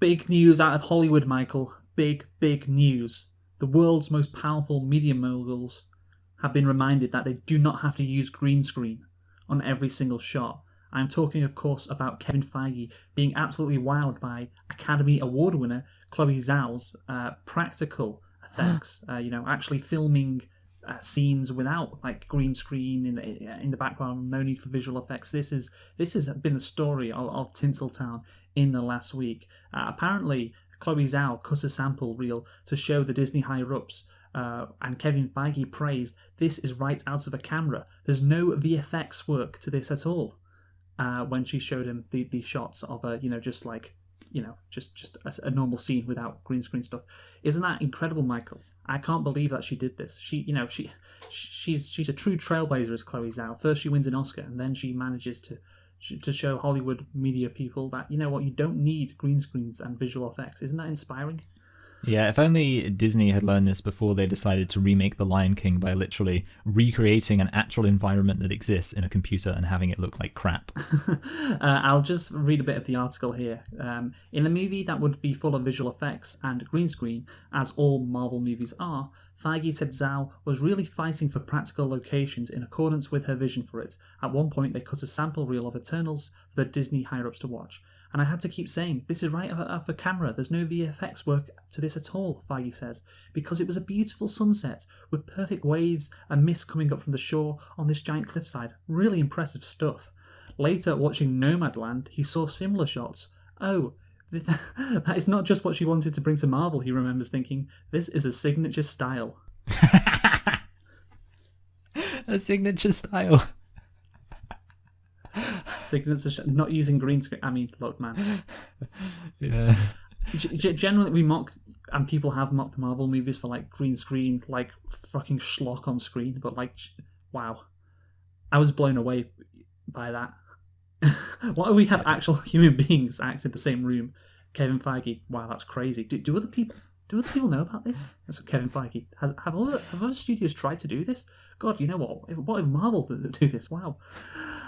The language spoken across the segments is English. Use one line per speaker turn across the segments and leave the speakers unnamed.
Big news out of Hollywood, Michael. Big news. The world's most powerful media moguls have been reminded that they do not have to use green screen on every single shot. I'm talking, of course, about Kevin Feige being absolutely wowed by Academy Award winner Chloe Zhao's practical effects. Actually filming scenes without like green screen in the background, no need for visual effects. This has been the story of Tinseltown in the last week. Apparently, Chloe Zhao cut a sample reel to show the Disney higher-ups, and Kevin Feige praised, "This is right out of a camera. There's no VFX work to this at all." When she showed him the shots of just a normal scene without green screen stuff. Isn't that incredible, Michael? I can't believe that she did this. She's a true trailblazer as Chloe Zhao. First she wins an Oscar, and then she manages to show Hollywood media people that, you know what, you don't need green screens and visual effects. Isn't that inspiring?
Yeah, if only Disney had learned this before they decided to remake The Lion King by literally recreating an actual environment that exists in a computer and having it look like crap.
I'll just read a bit of the article here. In a movie that would be full of visual effects and green screen, as all Marvel movies are, Feige said Zhao was really fighting for practical locations in accordance with her vision for it. At one point, they cut a sample reel of Eternals for the Disney higher-ups to watch. And I had to keep saying, this is right off a camera. There's no VFX work to this at all, Feige says, because it was a beautiful sunset with perfect waves and mist coming up from the shore on this giant cliffside. Really impressive stuff. Later, watching Nomadland, he saw similar shots. Oh, that is not just what she wanted to bring to Marvel, he remembers thinking. This is a signature style.
A signature style.
Not using green screen. I mean, look, man.
Yeah.
Generally, we mock, and people have mocked Marvel movies for like green screen, like fucking schlock on screen. But like, wow, I was blown away by that. Why do we have actual human beings act in the same room? Kevin Feige. Wow, that's crazy. Do other people know about this? That's what Kevin Feige has. Have other studios tried to do this? God, you know what? What if Marvel do this? Wow.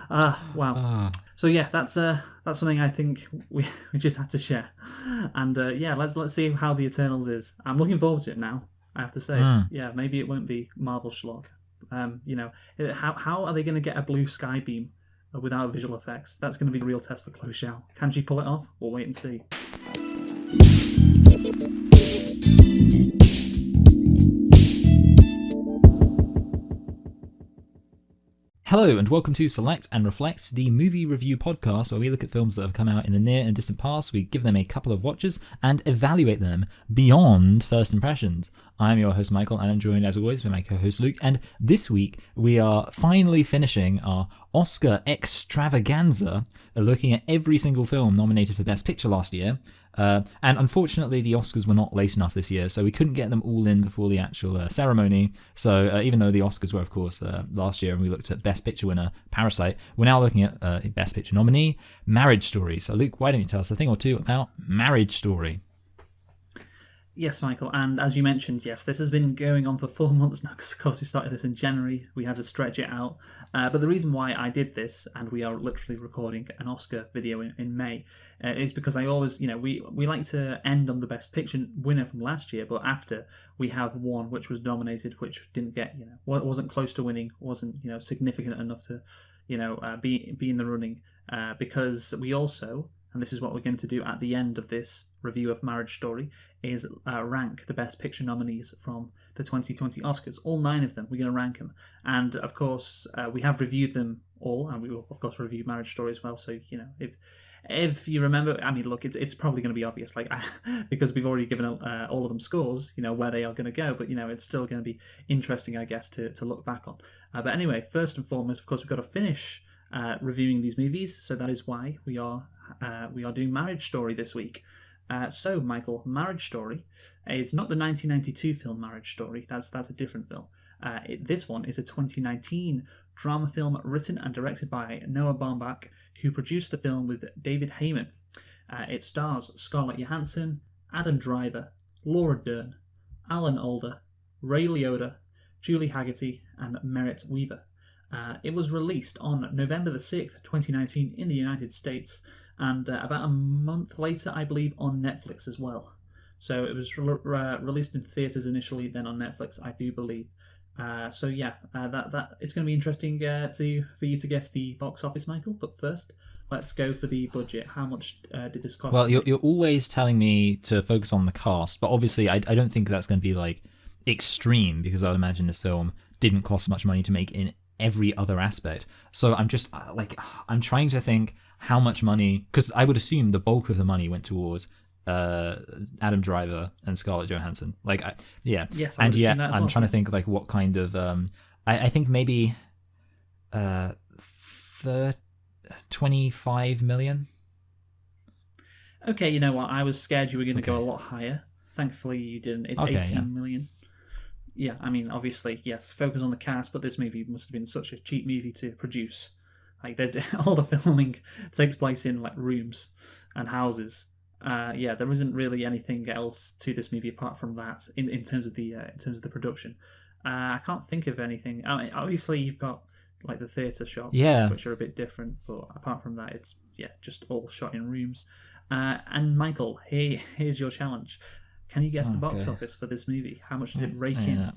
Wow. So yeah, that's something I think we just had to share. And let's see how the Eternals is. I'm looking forward to it now, I have to say. Yeah, maybe it won't be Marvel schlock. How are they going to get a blue sky beam without visual effects? That's going to be the real test for Chloe Zhao. Can she pull it off? We'll wait and see.
Hello and welcome to Select and Reflect, the movie review podcast where we look at films that have come out in the near and distant past, we give them a couple of watches and evaluate them beyond first impressions. I'm your host Michael and I'm joined as always by my co-host Luke, and this week we are finally finishing our Oscar extravaganza, looking at every single film nominated for Best Picture last year. And unfortunately, the Oscars were not late enough this year, so we couldn't get them all in before the actual ceremony. So even though the Oscars were, of course, last year, and we looked at Best Picture winner Parasite, we're now looking at Best Picture nominee Marriage Story. So Luke, why don't you tell us a thing or two about Marriage Story?
Yes, Michael, and as you mentioned, yes, this has been going on for 4 months now, because of course we started this in January, we had to stretch it out, but the reason why I did this, and we are literally recording an Oscar video in May, is because I always, we like to end on the Best Picture winner from last year, but after we have one which was nominated, which didn't get, wasn't close to winning, wasn't, significant enough to, be in the running, because we also... and this is what we're going to do at the end of this review of Marriage Story, is rank the Best Picture nominees from the 2020 Oscars. All 9 of them, we're going to rank them. And, of course, we have reviewed them all, and we will, of course, review Marriage Story as well. So, if you remember, I mean, look, it's probably going to be obvious, because we've already given all of them scores, where they are going to go, but, it's still going to be interesting, I guess, to look back on. But anyway, first and foremost, of course, we've got to finish reviewing these movies, so that is why we are doing Marriage Story this week. So, Michael, Marriage Story is not the 1992 film Marriage Story. That's a different film. This one is a 2019 drama film written and directed by Noah Baumbach, who produced the film with David Heyman. It stars Scarlett Johansson, Adam Driver, Laura Dern, Alan Alda, Ray Liotta, Julie Haggerty, and Merritt Weaver. It was released on November the 6th, 2019 in the United States, and about a month later, I believe, on Netflix as well. So it was released in theaters initially, then on Netflix, I do believe. That it's going to be interesting for you to guess the box office, Michael. But first, let's go for the budget. How much did this cost?
Well, you're always telling me to focus on the cast, but obviously I don't think that's going to be like extreme, because I would imagine this film didn't cost much money to make in every other aspect. So I'm just I'm trying to think how much money, because I would assume the bulk of the money went towards Adam Driver and Scarlett Johansson.
Yes,
and yet I'm trying to think like what kind of I think maybe 25 million.
Okay, you know what? I was scared you were going to go a lot higher. Thankfully, you didn't. It's 18 million. Yeah, I mean, obviously, yes, focus on the cast, but this movie must have been such a cheap movie to produce. Like, all the filming takes place in like rooms and houses. There isn't really anything else to this movie apart from that in terms of the production. I can't think of anything. I mean, obviously, you've got like the theatre shots, which are a bit different, but apart from that, it's just all shot in rooms. And Michael, here's your challenge. Can you guess the box office for this movie? How much did it rake in?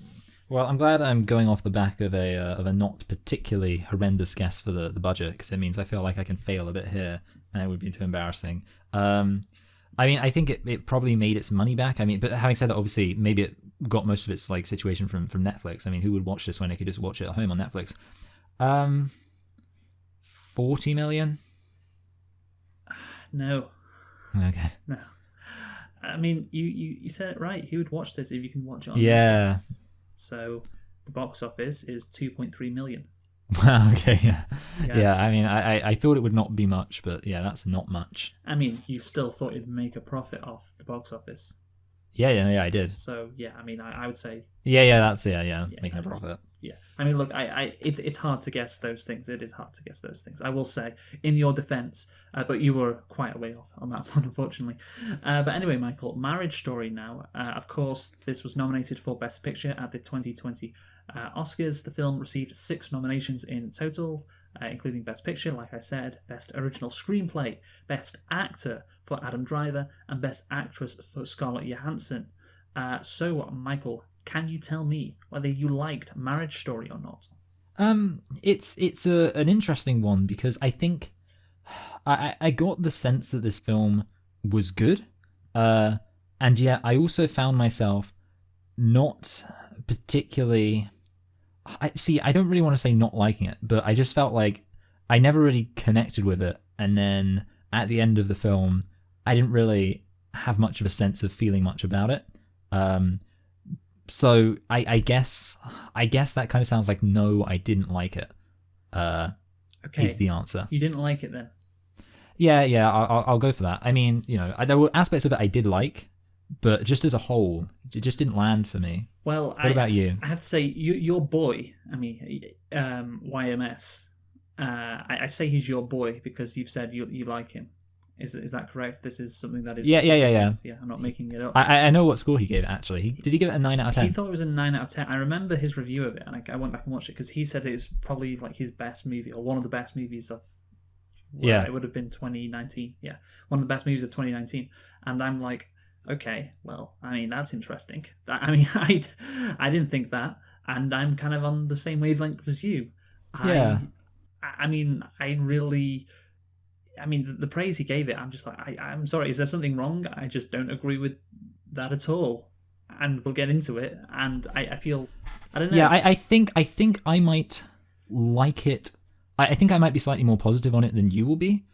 Well, I'm glad I'm going off the back of a not particularly horrendous guess for the budget, because it means I feel like I can fail a bit here, and it would be too embarrassing. I mean, I think it probably made its money back. I mean, but having said that, obviously, maybe it got most of its like situation from Netflix. I mean, who would watch this when they could just watch it at home on Netflix? 40 million?
No.
Okay.
No. I mean, you said it right. Who would watch this if you can watch it on
Netflix?
So the box office is 2.3 million.
Wow, okay, yeah. I mean, I thought it would not be much, but yeah, that's not much.
I mean, you still thought you'd make a profit off the box office.
Yeah, I did.
So yeah, I mean, I would say.
That's making a profit.
Yeah, I mean, look, it's hard to guess those things. It is hard to guess those things. I will say, in your defence, but you were quite a way off on that one, unfortunately. But anyway, Michael, Marriage Story now. Of course, this was nominated for Best Picture at the 2020 Oscars. The film received 6 nominations in total, including Best Picture, like I said, Best Original Screenplay, Best Actor for Adam Driver, and Best Actress for Scarlett Johansson. So, Michael, can you tell me whether you liked Marriage Story or not?
It's an interesting one, because I think I got the sense that this film was good, and yet I also found myself not particularly. I don't really want to say not liking it, but I just felt like I never really connected with it, and then at the end of the film, I didn't really have much of a sense of feeling much about it. So I guess that kind of sounds like no, I didn't like it. Okay, is the answer.
You didn't like it then?
Yeah, I'll go for that. I mean, there were aspects of it I did like, but just as a whole, it just didn't land for me.
Well,
what about you?
I have to say, your boy, I mean, YMS, I say he's your boy because you've said you like him. Is that correct? This is something that is...
Yeah.
Yeah, I'm not making it up.
I know what score he gave it, actually. Did he give it a 9 out of 10?
He thought it was a 9 out of 10. I remember his review of it, and I went back and watched it, because he said it was probably like his best movie, or one of the best movies of... Well, it would have been 2019. Yeah, one of the best movies of 2019. And I'm like, okay, well, I mean, that's interesting. I mean, I didn't think that, and I'm kind of on the same wavelength as you.
Yeah.
I mean, the praise he gave it, I'm just like, I'm sorry, is there something wrong? I just don't agree with that at all. And we'll get into it. And I feel, I don't know.
Yeah, I think I might like it. I think I might be slightly more positive on it than you will be.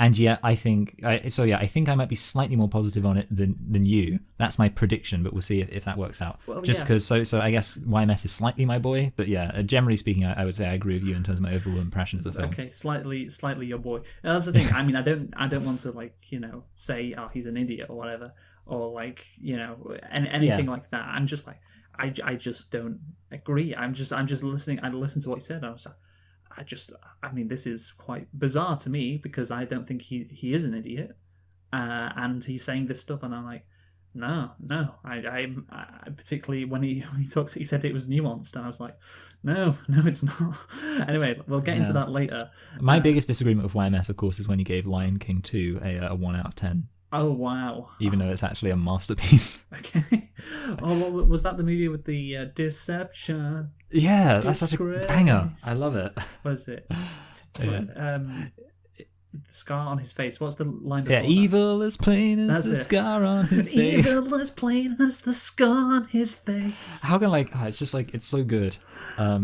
And yet I think I might be slightly more positive on it than you. That's my prediction, but we'll see if that works out. Well, just because, so I guess YMS is slightly my boy, but yeah, generally speaking, I would say I agree with you in terms of my overall impression of the film.
Okay, slightly your boy. And that's the thing. I mean, I don't want to say he's an idiot or whatever, or anything like that. I'm just like, I just don't agree. I'm just listening. I listened to what he said, and I was like, this is quite bizarre to me, because I don't think he is an idiot, and he's saying this stuff, and I'm like, No, no. I particularly when he talks, he said it was nuanced, and I was like, no, no, it's not. Anyway, we'll get into
Yeah.
that later.
My biggest disagreement with YMS, of course, is when he gave Lion King 2 a 1 out of 10,
Oh wow.
even though it's actually a masterpiece.
Okay. Oh, what, was that the movie with the deception?
Yeah, that's such a
Disgrace.
banger. I love it.
Was it?
Yeah.
The scar on his face. What's the line?
Yeah,
before that?
evil as plain as
That's
the
it.
scar on his face.
Evil as plain as the scar on his face.
How can it's just like it's so good. I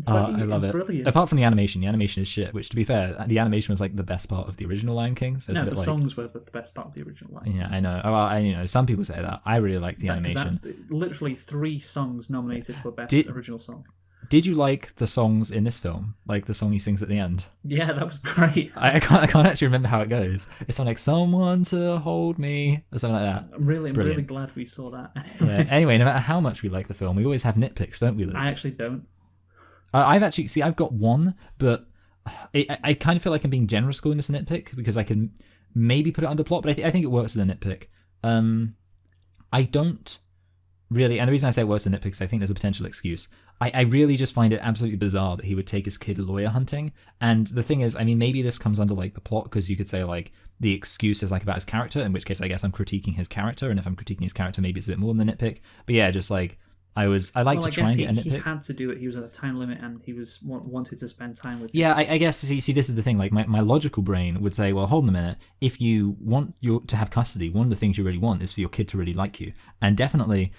love it.
Brilliant.
Apart from the animation is shit. Which, to be fair, the animation was like the best part of the original Lion King. So it's
No,
a
the
bit like,
songs were the best part of the original line.
yeah, I know. Oh, well, some people say that. I really like the
Because
animation.
that's literally 3 songs nominated for best
Did-
original song.
Did you like the songs in this film? Like the song he sings at the end?
Yeah, that was great.
I can't actually remember how it goes. It's something like "Someone to hold me" or something like that.
I'm really
Brilliant.
glad we saw that.
Yeah. Anyway, no matter how much we like the film, we always have nitpicks, don't we, Luke?
I actually don't.
I've got one, but I kind of feel like I'm being generous calling this a nitpick because I can maybe put it under plot, but I think it works as a nitpick. I don't really, and the reason I say it works as a nitpick is I think there's a potential excuse. I really just find it absolutely bizarre that he would take his kid lawyer hunting. And the thing is, I mean, maybe this comes under like the plot because you could say like the excuse is like about his character, in which case I guess I'm critiquing his character, and if I'm critiquing his character, maybe it's a bit more than a nitpick. But yeah, just like I like
Well,
to
I
try
guess
and get a
he
nitpick.
had to do it. He was at a time limit, and he was wanted to spend time with.
Yeah, I guess, see, this is the thing, like, my logical brain would say, well, hold on a minute, if you want to have custody, one of the things you really want is for your kid to really like you, and definitely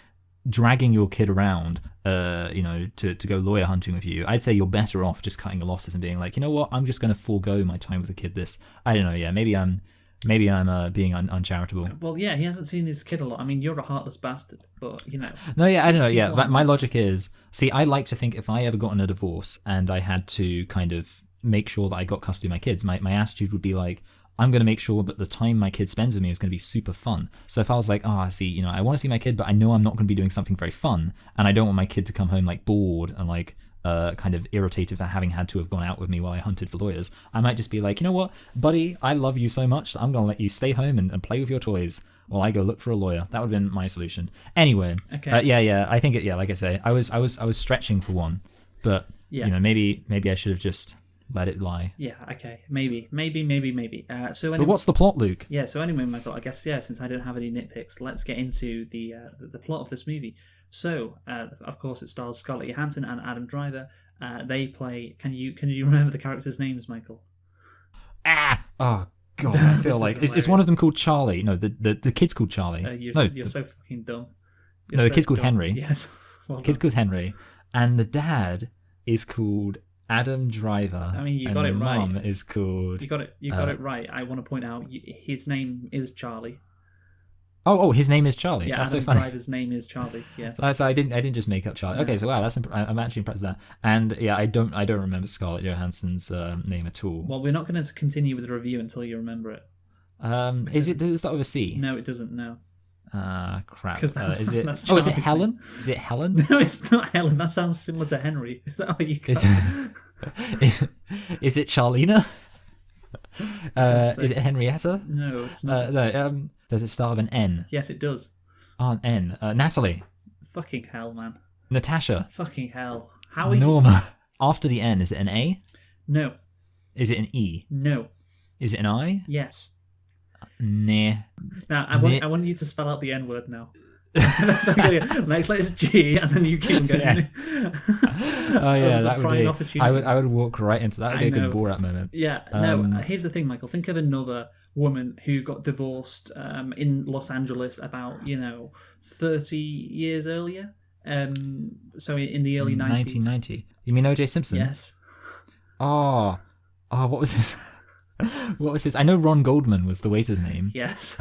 dragging your kid around, to go lawyer hunting with you, I'd say you're better off just cutting your losses and being like, you know what, I'm just going to forego my time with the kid I don't know, yeah, maybe I'm being uncharitable.
Well, yeah, he hasn't seen his kid a lot. I mean, you're a heartless bastard, but
No, yeah, I don't know. Yeah,
People
my logic is, see, I like to think if I ever got in a divorce and I had to kind of make sure that I got custody of my kids, my attitude would be like, I'm going to make sure that the time my kid spends with me is going to be super fun. So if I was like, see, I want to see my kid, but I know I'm not going to be doing something very fun, and I don't want my kid to come home like bored and like kind of irritated for having had to have gone out with me while I hunted for lawyers, I might just be like, you know what, buddy, I love you so much that I'm going to let you stay home and play with your toys while I go look for a lawyer. That would have been my solution. Anyway,
Okay.
yeah, I think like I say, I was stretching for one, but
Yeah.
maybe I should have just let it lie.
Yeah, okay, maybe. So
But
anyway,
what's the plot, Luke?
yeah. So anyway, Michael, I guess since I don't have any nitpicks, let's get into the plot of this movie. So, of course, it stars Scarlett Johansson and Adam Driver. They play. Can you remember the characters' names, Michael?
Oh God, I
This
feel
is
like is one of them called Charlie? No, the kid's called Charlie.
You're so fucking dumb.
No, the kid's called Henry.
Yes. Well
Kid's
done.
called Henry, and the dad is called Adam Driver.
I mean, you
and
got
the
it right.
mum is called.
You got it right. I want to point out his name is Charlie.
Oh, his name is Charlie.
Yeah,
That's
Adam
so funny.
Driver's name is Charlie. Yes.
So I didn't just make up Charlie. Okay, so wow, I'm actually impressed with that. And yeah, I don't remember Scarlett Johansson's name at all.
Well, we're not going to continue with the review until you remember it.
Does it start with a C?
No, it doesn't. No.
Crap.
'Cause that's-
Is it?
that's
Is it
Charlie's
Helen? Is it Helen?
No, it's not Helen. That sounds similar to Henry. Is that what you got?
Is it Charlena? Is it Henrietta?
No, it's not.
No. Does it start with an N?
Yes, it does.
An N. Natalie.
Fucking hell, man.
Natasha.
Fucking hell. How are you?
Norma. After the N, is it an A?
No.
Is it an E?
No.
Is it an I?
Yes.
Nah.
Now, I want you to spell out the N word now. That's okay. Next letter's G, and then you keep going.
Yeah. Oh yeah,
was a
that would
prime
be.
opportunity.
I would walk right into that. Would be
I
a good
know.
Borat moment.
Yeah, no, here's the thing, Michael. Think of another woman who got divorced in Los Angeles about, 30 years earlier. So in the early 90s.
1990. You mean O.J. Simpson?
Yes.
Oh, what was his? What was his? I know Ron Goldman was the waiter's name.
Yes.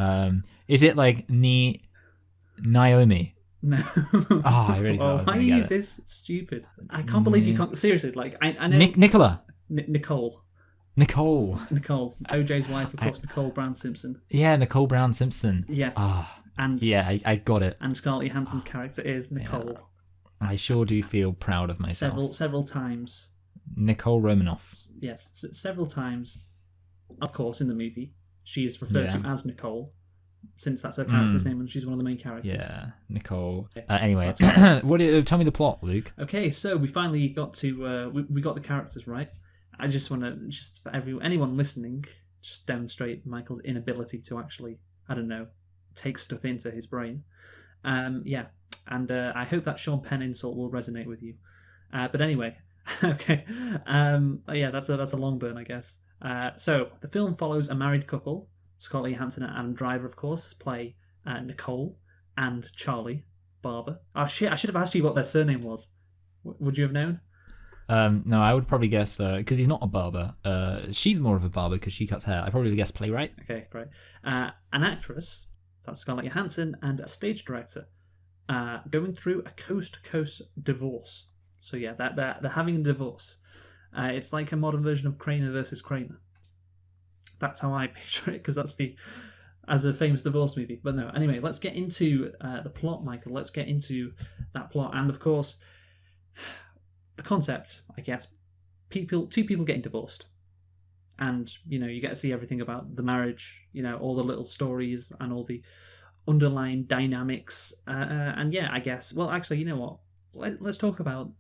Is it like Naomi?
No.
Oh, I really thought I was
why are
gonna
you
get it.
this stupid? I can't believe you can't. Seriously, like, I know.
Nicola.
Nicole.
Nicole.
OJ's wife, of course, Nicole Brown Simpson.
Yeah, Nicole Brown Simpson.
Yeah. And
Yeah, I got it.
and Scarlett Johansson's character is Nicole.
I sure do feel proud of myself.
Several times.
Nicole Romanoff.
Yes, several times. Of course, in the movie, she is referred to as Nicole. since that's her character's name and she's one of the main characters.
Yeah, Nicole. Anyway, tell me the plot, Luke.
Okay, so we finally got to we got the characters right. I just want to for anyone listening, just demonstrate Michael's inability to actually, I don't know, take stuff into his brain. Yeah, and I hope that Sean Penn insult will resonate with you. But anyway, okay, yeah, that's a long burn, I guess. So the film follows a married couple. Scarlett Johansson and Adam Driver, of course, play Nicole and Charlie Barber. Oh shit! I should have asked you what their surname was. Would you have known?
No, I would probably guess because he's not a barber. She's more of a barber because she cuts hair. I probably guess playwright.
Okay, great. An actress, that's Scarlett Johansson, and a stage director, going through a coast-to-coast divorce. So yeah, they're having a divorce. It's like a modern version of Kramer versus Kramer. That's how I picture it, because that's as a famous divorce movie. But no, anyway, let's get into the plot, Michael. Let's get into that plot, and of course, the concept, I guess. Two people getting divorced, and you get to see everything about the marriage. All the little stories and all the underlying dynamics. And yeah, I guess. Well, actually, you know what? Let's talk about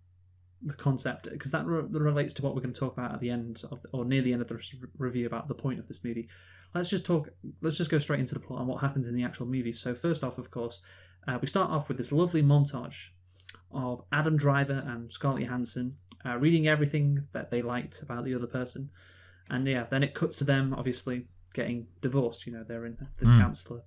the concept, because that relates to what we're going to talk about at the end or near the end of the review about the point of this movie. Let's just go straight into the plot and what happens in the actual movie. So first off, of course, we start off with this lovely montage of Adam Driver and Scarlett Johansson reading everything that they liked about the other person, and yeah, then it cuts to them obviously getting divorced. They're in this counselor,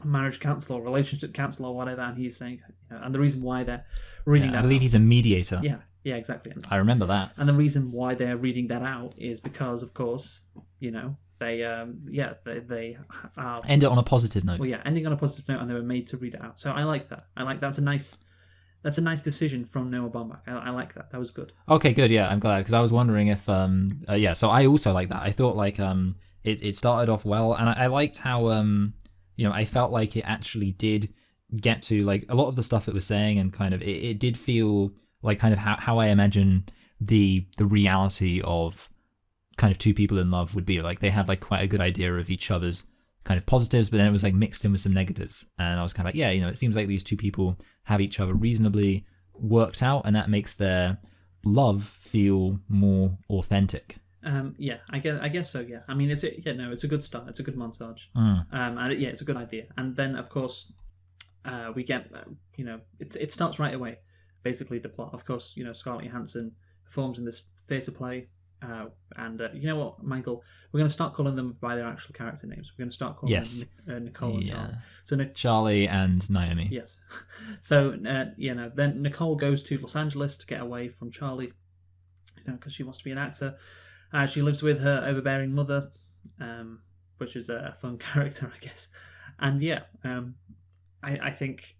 marriage counselor, relationship counselor, or whatever, and he's saying, and the reason why they're reading that,
I believe he's a mediator.
Yeah, exactly.
I remember that.
And the reason why they're reading that out is because, of course, they
end it on a positive note.
Well, yeah, ending on a positive note, and they were made to read it out. So I like that. That's a nice decision from Noah Baumbach. I like that. That was good.
Okay, good. Yeah, I'm glad, because I was wondering if yeah. So I also like that. I thought it started off well, and I liked how I felt like it actually did get to a lot of the stuff it was saying, and kind of it did feel like kind of how I imagine the reality of kind of two people in love would be. They had quite a good idea of each other's kind of positives, but then it was mixed in with some negatives, and I was kind of yeah, it seems like these two people have each other reasonably worked out, and that makes their love feel more authentic.
Yeah, I guess so. Yeah, I mean, it's a good start. It's a good montage. And it's a good idea. And then, of course, we get it starts right away. Basically, the plot. Of course, Scarlett Johansson performs in this theatre play, and you know what, Michael, we're going to start calling them by their actual character names. We're going to start calling them Nicole and Charlie. So
Charlie and Naomi.
Yes. So then Nicole goes to Los Angeles to get away from Charlie, because she wants to be an actor. She lives with her overbearing mother, which is a fun character, I guess. And yeah, I think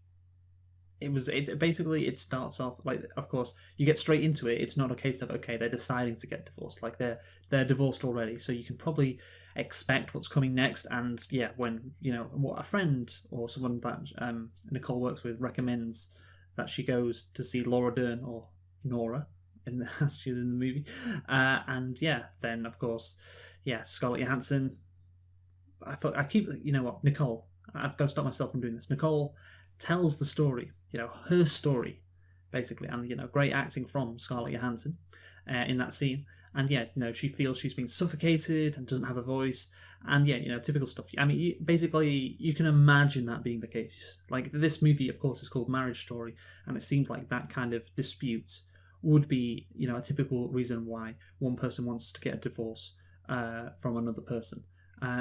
it starts off of course you get straight into it. It's not a case of okay, they're deciding to get divorced. They're divorced already, so you can probably expect what's coming next. And yeah, when what a friend or someone that Nicole works with recommends that she goes to see Laura Dern, or Nora, as she's in the movie, and yeah, then of course, yeah, Scarlett Johansson. I keep, Nicole. I've got to stop myself from doing this. Nicole tells the story, her story, basically, and great acting from Scarlett Johansson in that scene. And yeah, she feels she's been suffocated and doesn't have a voice, and yeah, typical stuff. I mean, basically, you can imagine that being the case. This movie, of course, is called Marriage Story, and it seems like that kind of dispute would be, a typical reason why one person wants to get a divorce from another person.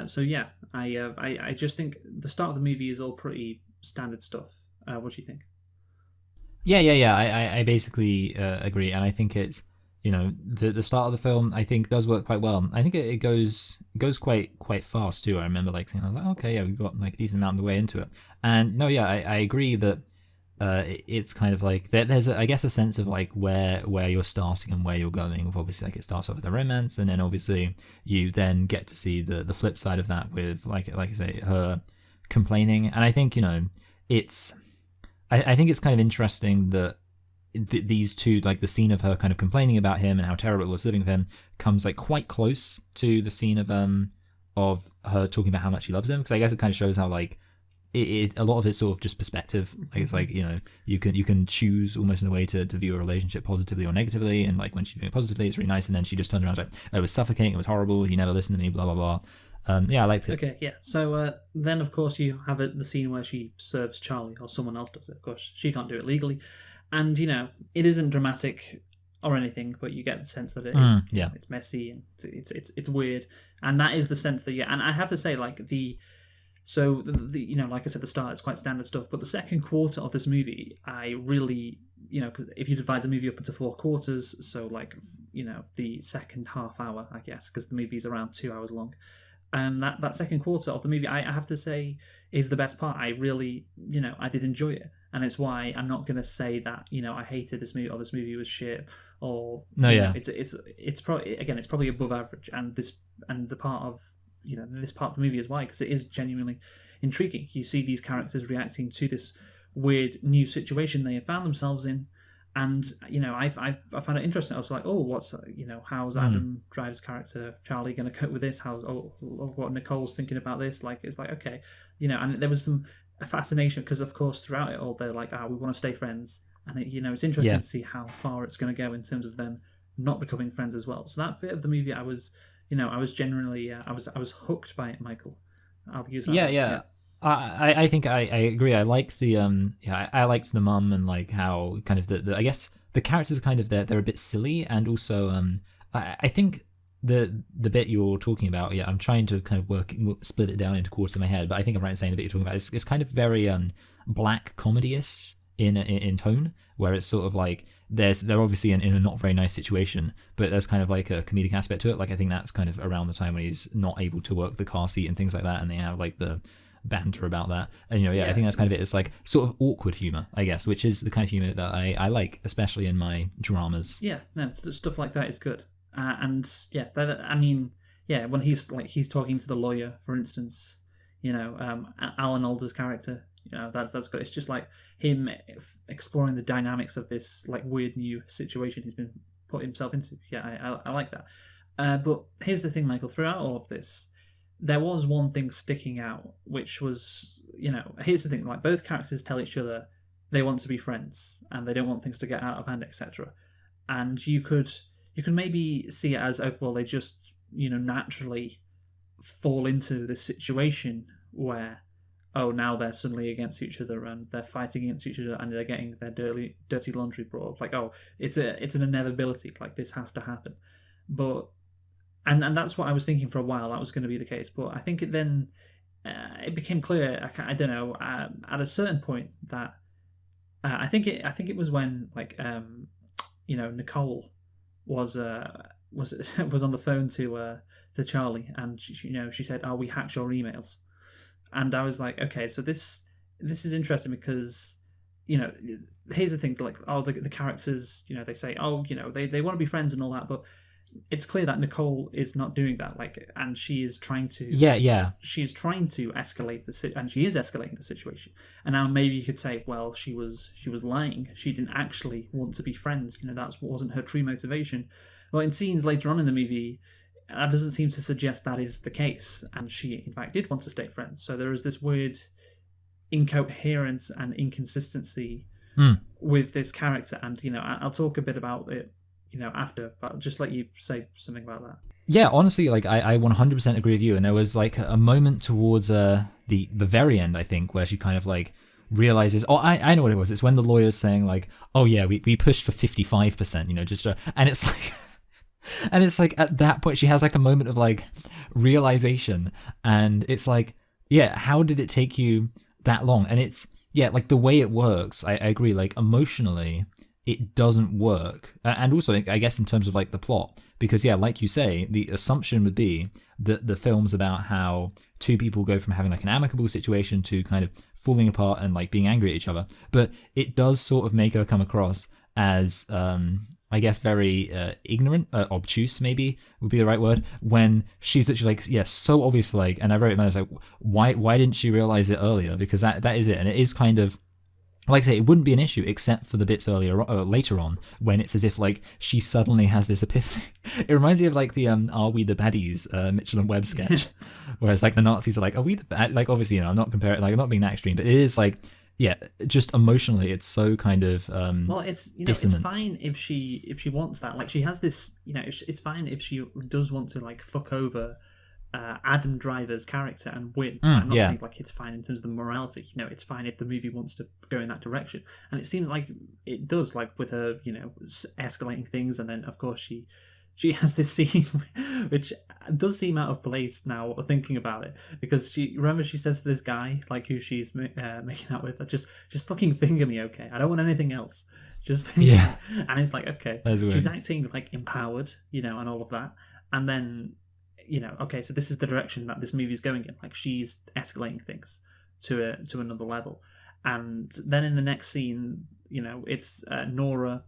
So yeah, I just think the start of the movie is all pretty standard stuff. What do you think?
Yeah. I basically agree, and I think it's the start of the film I think does work quite well. I think it goes quite fast too. I remember saying, I was like, okay, yeah, we've got a decent amount of the way into it, and no, yeah, I agree that. It's kind of there's I guess a sense of where you're starting and where you're going. With obviously it starts off with a romance, and then obviously you then get to see the flip side of that with like I say, her complaining. And I think it's I think it's kind of interesting that these two, the scene of her kind of complaining about him and how terrible it was living with him, comes quite close to the scene of of her talking about how much she loves him, because I guess it kind of shows how like a lot of it's sort of just perspective. Like it's like, you know, you can choose almost in a way to view a relationship positively or negatively, and like when she's doing it positively, it's really nice, and then she just turned around and was like, oh, it was suffocating, it was horrible, he never listened to me, blah blah blah. Yeah, I liked it.
Okay, yeah. So then, of course, you have the scene where she serves Charlie, or someone else does it. Of course, she can't do it legally, and you know it isn't dramatic or anything, but you get the sense that it is.
Yeah,
it's messy and it's weird, and that is the sense that and I have to say, like the you know, like I said at the start, it's quite standard stuff, but the second quarter of this movie, I really, you know, 'cause if you divide the movie up into 4 quarters, so like, you know, the second half hour, I guess, because the movie's around 2 hours long. That second quarter of the movie, I have to say, is the best part. I really, you know, I did enjoy it, and it's why I'm not gonna say that, you know, I hated this movie or this movie was shit or
no, yeah,
it's probably, again, it's probably above average, and the part of, you know, this part of the movie is why, because it is genuinely intriguing. You see these characters reacting to this weird new situation they have found themselves in. And, you know, I found it interesting. I was like, oh, you know, how's Adam Driver's character, Charlie, going to cope with this? What Nicole's thinking about this? Like, it's like, okay, you know, and there was some fascination because, of course, throughout it all, they're like, we want to stay friends. And, you know, it's interesting to see how far it's going to go in terms of them not becoming friends as well. So that bit of the movie, I was genuinely, I was hooked by it, Michael. I'll use that.
Yeah. I think I agree. I liked the I liked the mum, and like how kind of the I guess the characters are kind of they're a bit silly, and also I think the bit you're talking about, I'm trying to kind of split it down into quarters in my head, but I think I'm right in saying the bit you're talking about it's kind of very black comedy-ish in tone, where it's sort of like they're obviously in a not very nice situation, but there's kind of like a comedic aspect to it. Like I think that's kind of around the time when he's not able to work the car seat and things like that, and they have like the banter about that, and you know, I think that's kind of it. It's like sort of awkward humor, I guess, which is the kind of humor that I like, especially in my dramas.
Yeah, no, stuff like that is good, and yeah, I mean, yeah, when he's talking to the lawyer, for instance, you know, Alan Alda's character, you know, that's good. It's just like him exploring the dynamics of this like weird new situation he's been put himself into. Yeah, I like that. But here's the thing, Michael. Throughout all of this, there was one thing sticking out, which was, you know, here's the thing, like both characters tell each other they want to be friends and they don't want things to get out of hand, etc. And you could maybe see it as, oh, well, they just, you know, naturally fall into this situation where, oh, now they're suddenly against each other and they're fighting against each other and they're getting their dirty laundry brought up. Like, oh, it's an inevitability, like this has to happen. But And that's what I was thinking for a while. That was going to be the case, but I think it became clear. I don't know, at a certain point that I think it was when like you know, Nicole was on the phone to Charlie, and she, you know, she said, "Oh, we hacked your emails," and I was like, okay, so this is interesting because, you know, here's the thing, like, oh, the characters, you know, they say, oh, you know, they want to be friends and all that, but it's clear that Nicole is not doing that, like, and she is trying to she is trying to escalate and she is escalating the situation. And now maybe you could say, well, she was lying, she didn't actually want to be friends, you know, that wasn't her true motivation. Well, in scenes later on in the movie, that doesn't seem to suggest that is the case, and she in fact did want to stay friends. So there is this weird incoherence and inconsistency with this character, and, you know, I'll talk a bit about it, you know, after, but I'll just let you say something about that.
Yeah, honestly, like I 100% agree with you. And there was like a moment towards the very end, I think, where she kind of like realizes, oh, I know what it was. It's when the lawyer's saying like, oh yeah, we pushed for 55%, you know, just and it's like, and it's like at that point she has like a moment of like realization, and it's like, yeah, how did it take you that long? And it's, yeah, like the way it works, I agree, like emotionally it doesn't work. And also, I guess, in terms of like the plot, because yeah, like you say, the assumption would be that the film's about how two people go from having like an amicable situation to kind of falling apart and like being angry at each other. But it does sort of make her come across as, I guess, very ignorant, obtuse maybe would be the right word, when she's literally like, yeah, so obvious, like, and I wrote it down, I was like, why didn't she realize it earlier? Because that is it. And it is kind of, like I say, it wouldn't be an issue except for the bits later on when it's as if like she suddenly has this epiphany. It reminds me of like the "Are We the Baddies" Mitchell and Webb sketch, whereas like the Nazis are like, "Are we the bad?" Like obviously, I'm not comparing, like I'm not being that extreme, but it is like, yeah, just emotionally, it's so kind of
well, it's
dissonant.
it's fine if she wants that. Like she has this, it's fine if she does want to like fuck over Adam Driver's character and win. I'm not saying like it's fine in terms of the morality. It's fine if the movie wants to go in that direction, and it seems like it does. Like with her, escalating things, and then of course she has this scene which does seem out of place now thinking about it, because she says to this guy like who she's making out with, just fucking finger me, okay? I don't want anything else. Just finger me. And it's like, okay, she's acting like empowered, and all of that, and then. Okay, so this is the direction that this movie is going in. Like she's escalating things to another level, and then in the next scene, it's Nora,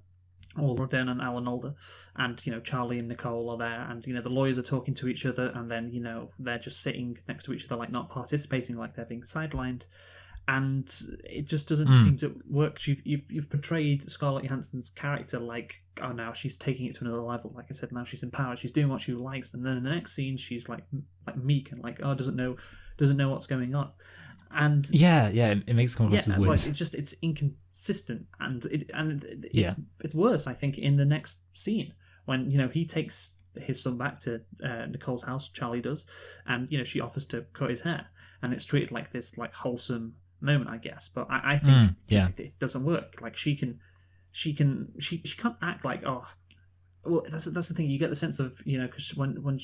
Laura Dern and Alan Alda, and Charlie and Nicole are there, and the lawyers are talking to each other, and then they're just sitting next to each other, like not participating, like they're being sidelined. And it just doesn't seem to work. You've portrayed Scarlett Johansson's character like, oh, now she's taking it to another level. Like I said, now she's empowered. She's doing what she likes, and then in the next scene, she's like meek and like, oh, doesn't know what's going on. And
it makes it come across as weird.
Right, it's inconsistent, and it's worse. I think in the next scene when he takes his son back to Nicole's house, Charlie does, and she offers to cut his hair, and it's treated like this like wholesome moment, I guess, but I think it doesn't work. Like she can't act like, oh, well, that's the thing. You get the sense of because when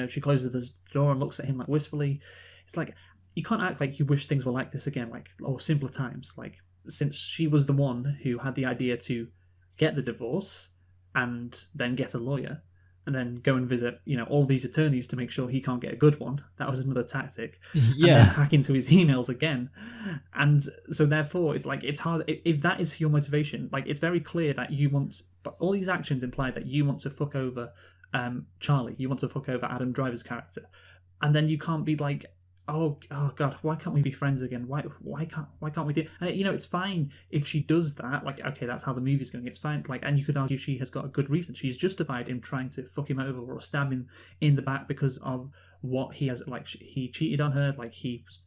she closes the door and looks at him like wistfully, it's like you can't act like you wish things were like this again, like or simpler times. Like since she was the one who had the idea to get the divorce and then get a lawyer. And then go and visit, all these attorneys to make sure he can't get a good one. That was another tactic. And then hack into his emails again. And so therefore, it's like, it's hard. If that is your motivation, like, it's very clear that you want, but all these actions imply that you want to fuck over Charlie. You want to fuck over Adam Driver's character. And then you can't be like, oh God, why can't we be friends again? Why can't we do? And it's fine if she does that. Like, okay, that's how the movie's going. It's fine. Like, and you could argue she has got a good reason. She's justified in trying to fuck him over or stab him in the back because of what he has. Like, he cheated on her. Like he was,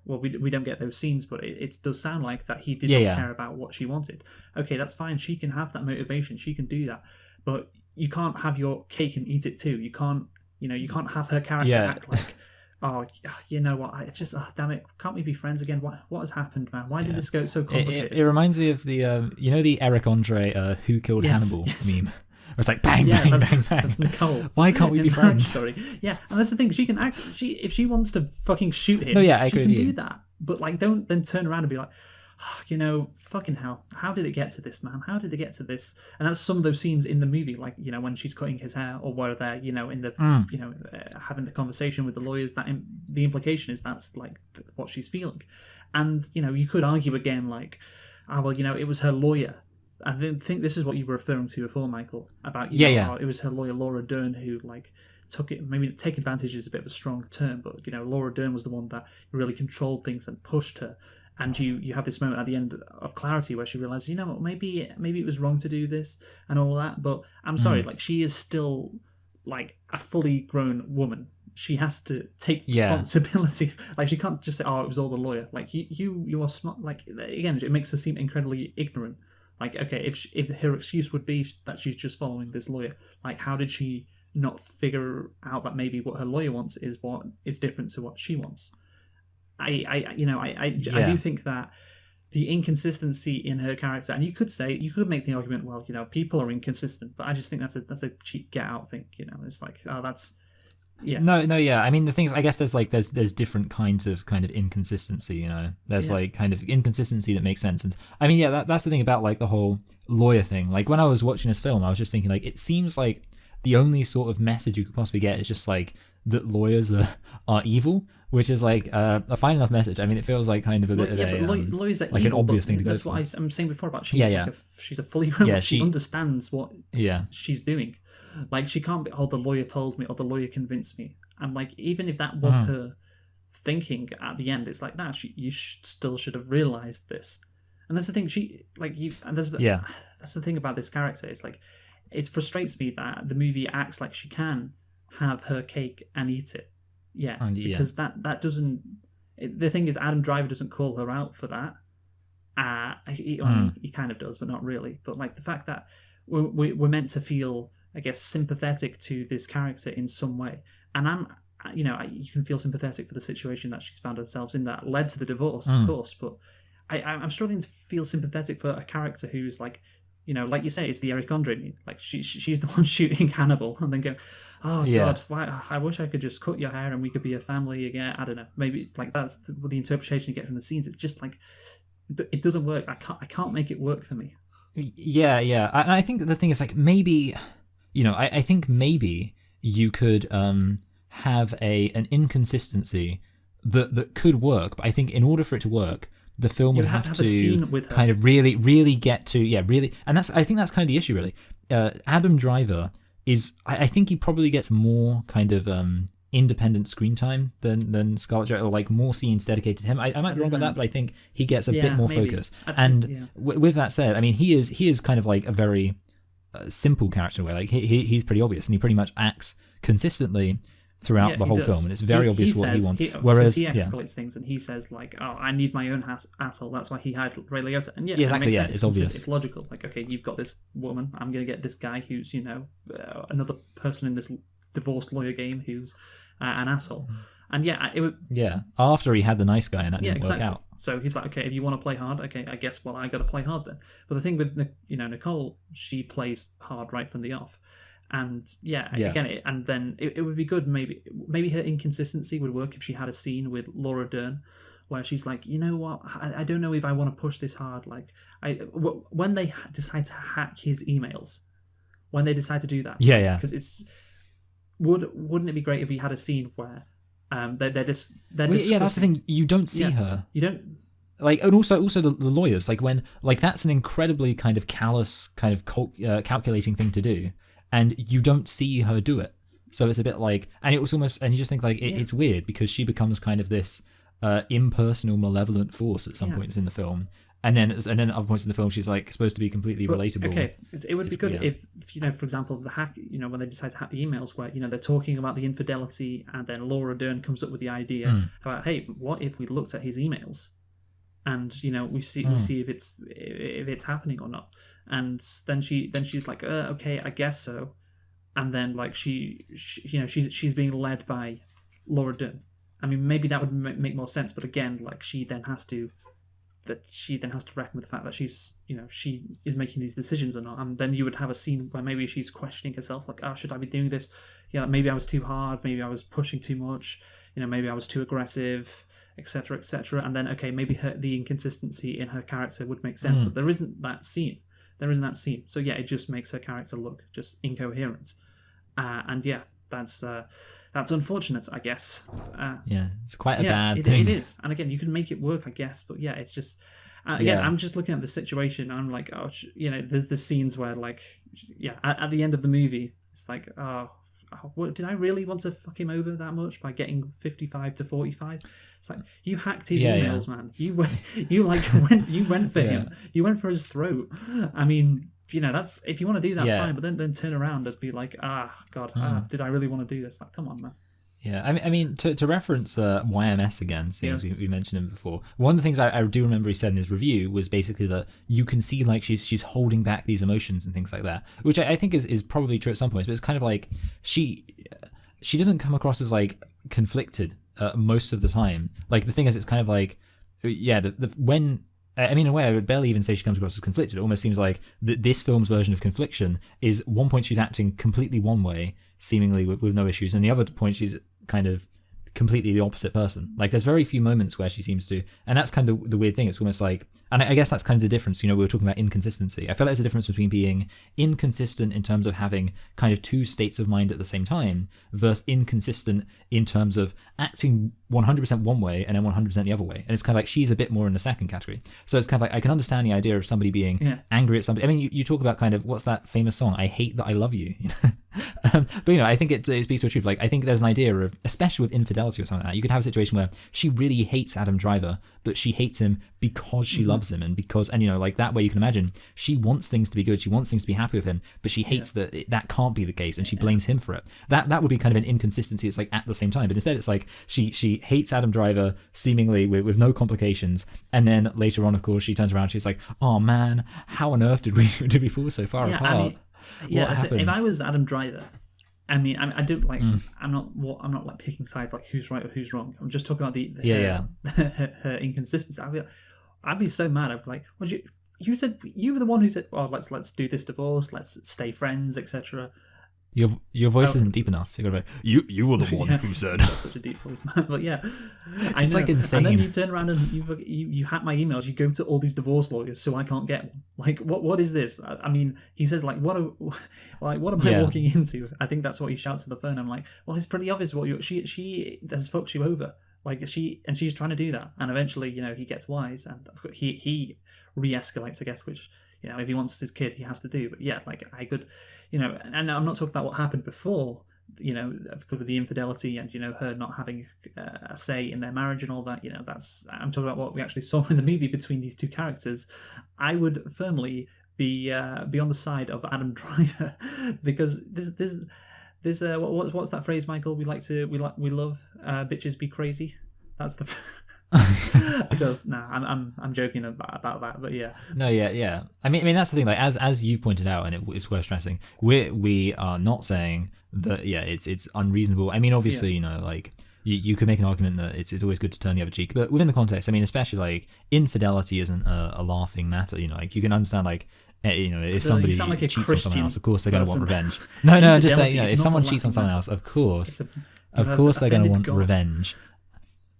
we don't get those scenes, but it does sound like that he did not care about what she wanted. Okay, that's fine. She can have that motivation. She can do that, but you can't have your cake and eat it too. You can't have her character act like. Oh, you know what? Damn it! Can't we be friends again? What has happened, man? Why did this go so complicated?
It reminds me of the the Eric Andre "Who Killed Hannibal" meme. Where it's like bang, bang, bang, bang.
That's Nicole.
Why can't we be friends?
Sorry. Yeah, and that's the thing. She can act. If she wants to fucking shoot him,
I
she can do that. But like, don't then turn around and be like, fucking hell, how did it get to this, man? How did it get to this? And that's some of those scenes in the movie, like, when she's cutting his hair or where they're, in the, having the conversation with the lawyers, that the implication is that's like what she's feeling. And, you could argue again, like, it was her lawyer. I think this is what you were referring to before, Michael, about, it was her lawyer, Laura Dern, who, like, took it, maybe take advantage is a bit of a strong term, but, Laura Dern was the one that really controlled things and pushed her. And you have this moment at the end of clarity where she realizes, maybe it was wrong to do this and all that. But I'm sorry, like she is still like a fully grown woman. She has to take responsibility. Like she can't just say, "Oh, it was all the lawyer." Like you are smart. Like again, it makes her seem incredibly ignorant. Like okay, if her excuse would be that she's just following this lawyer, like how did she not figure out that maybe what her lawyer wants is what is different to what she wants? I do think that the inconsistency in her character, and you could make the argument, well, people are inconsistent, but I just think that's a cheap get out thing. It's like, oh, that's
I mean, the thing is, I guess there's different kinds of inconsistency. There's like kind of inconsistency that makes sense, and I mean, that's the thing about like the whole lawyer thing. Like when I was watching this film, I was just thinking like it seems like the only sort of message you could possibly get is just like that lawyers are evil, which is like a fine enough message. I mean, it feels like kind of a bit of a
lawyers are
like
evil,
an obvious thing to go
that's
for.
That's what I'm saying before about she's a fully grown. She understands what she's doing. Like she can't be, the lawyer told me or the lawyer convinced me. And like even if that was her thinking at the end, it's like, nah, you still should have realized this. And that's the thing.
Yeah.
That's the thing about this character. It's like it frustrates me that the movie acts like she can have her cake and eat it. Yeah, because that doesn't. The thing is, Adam Driver doesn't call her out for that. He kind of does, but not really. But like the fact that we're meant to feel, I guess, sympathetic to this character in some way, and you can feel sympathetic for the situation that she's found herself in that led to the divorce, of course. But I'm struggling to feel sympathetic for a character who's like, like you say, it's the Eric Andre. Like she's the one shooting Hannibal, and then going, "Oh God, why? I wish I could just cut your hair and we could be a family again." I don't know. Maybe it's like that's the interpretation you get from the scenes. It's just like it doesn't work. I can't make it work for me.
Yeah. And I think that the thing is like maybe, I think maybe you could have an inconsistency that could work, but I think in order for it to work, the film would have to
a scene with her.
Kind of really get to and I think that's kind of the issue really. Adam Driver is I think he probably gets more kind of independent screen time than Scarlett Johansson, or like more scenes dedicated to him. I might be wrong about that, but I think he gets a bit more focus. And with that said, I mean he is kind of like a very simple character where like he's pretty obvious and he pretty much acts consistently throughout the whole film, and it's very obvious what he wants. Whereas
he escalates things, and he says like, "Oh, I need my own asshole." That's why he hired Ray Liotta, and
exactly.
It makes sense.
It's obvious.
It's logical. Like, okay, you've got this woman. I'm going to get this guy who's another person in this divorced lawyer game who's an asshole. And
after he had the nice guy and that didn't work out.
So he's like, okay, if you want to play hard, okay, I guess I got to play hard then. But the thing with Nicole, she plays hard right from the off. And again, and then it would be good. Maybe her inconsistency would work if she had a scene with Laura Dern, where she's like, you know what, I don't know if I want to push this hard. Like, when they decide to hack his emails, when they decide to do that, because wouldn't it be great if we had a scene where they're that's the
thing. You don't see her.
You don't.
Like, and also the lawyers, like when that's an incredibly kind of callous, kind of calculating thing to do. And you don't see her do it, so it's a bit like, and it was almost, and you just think like it's weird because she becomes kind of this impersonal, malevolent force at some points in the film, and then at other points in the film she's like supposed to be completely relatable.
Okay, it would be good if for example, the hack, when they decide to hack the emails, where they're talking about the infidelity, and then Laura Dern comes up with the idea about, hey, what if we looked at his emails, and we see if it's happening or not. And then she's like, okay, I guess so. And then like she's being led by Laura Dern. I mean, maybe that would make more sense. But again, like she then has to reckon with the fact that she's she is making these decisions or not. And then you would have a scene where maybe she's questioning herself, like, oh, should I be doing this? Yeah, maybe I was too hard. Maybe I was pushing too much. Maybe I was too aggressive, etc., etc. And then maybe the inconsistency in her character would make sense. But there isn't that scene. So it just makes her character look just incoherent, and that's unfortunate, I guess.
It's quite a bad thing.
It is, and again, you can make it work, I guess, but it's just I'm just looking at the situation, and I'm like, oh, there's the scenes where like, at the end of the movie, it's like, oh, did I really want to fuck him over that much by getting 55 to 45? It's like, you hacked his emails, man. You went for him. You went for his throat. I mean, that's, if you want to do that, fine. But then turn around and be like, did I really want to do this? Like, come on, man.
Yeah, I mean, to reference YMS again, seeing as we mentioned him before, one of the things I do remember he said in his review was basically that you can see like she's holding back these emotions and things like that, which I think is probably true at some points, but it's kind of like she doesn't come across as like conflicted most of the time. Like the thing is, it's kind of like, when I mean, in a way, I would barely even say she comes across as conflicted. It almost seems like this film's version of confliction is one point she's acting completely one way, seemingly with no issues, and the other point she's kind of completely the opposite person. Like there's very few moments where she seems to, and that's kind of the weird thing. It's almost like, and I guess that's kind of the difference. We were talking about inconsistency. I feel like there's a difference between being inconsistent in terms of having kind of two states of mind at the same time versus inconsistent in terms of acting 100% one way and then 100% the other way. And it's kind of like she's a bit more in the second category. So it's kind of like, I can understand the idea of somebody being angry at somebody. I mean, you talk about kind of, what's that famous song? I hate that I love you. But I think it speaks to the truth. Like, I think there's an idea of, especially with infidelity or something like that, you could have a situation where she really hates Adam Driver, but she hates him because she loves him, and like that way you can imagine she wants things to be good, she wants things to be happy with him, but she hates that can't be the case, and she blames him for it. That would be kind of an inconsistency. It's like at the same time, but instead it's like she hates Adam Driver seemingly with no complications, and then later on, of course, she turns around and she's like, oh man, how on earth did we fall so far apart?
What
happened?
If I was Adam Driver, I don't like. I'm not like picking sides like who's right or who's wrong. I'm just talking about her inconsistency. I'd be so mad. I'd be like, "What you said? You were the one who said, well, let's do this divorce. Let's stay friends, etc."
Your voice isn't deep enough. You gotta be, you were the one who said.
That's such a deep voice, man. But yeah,
it's like insane.
And then you turn around and you hack my emails. You go to all these divorce lawyers so I can't get one. Like, what is this? I mean, he says like, what am I walking into? I think that's what he shouts to the phone. I'm like, well, it's pretty obvious what she has fucked you over. Like she's trying to do that, and eventually, he gets wise, and he re-escalates, I guess, which. If he wants his kid, he has to do. But yeah, like I could, and I'm not talking about what happened before, because of the infidelity and, her not having a say in their marriage and all that, I'm talking about what we actually saw in the movie between these two characters. I would firmly be on the side of Adam Driver because this what's that phrase, Michael? We love bitches be crazy. That's the. Because I'm joking about that, but yeah.
No, yeah. I mean that's the thing. Like as you've pointed out, and it's worth stressing, we are not saying that. Yeah, it's unreasonable. I mean, obviously, like you could make an argument that it's always good to turn the other cheek, but within the context, I mean, especially like infidelity isn't a laughing matter. Like you can understand like. If somebody
like
cheats on someone else, of course they're going to want revenge. No, I'm just saying, if someone cheats on someone else, of course they're going to want revenge.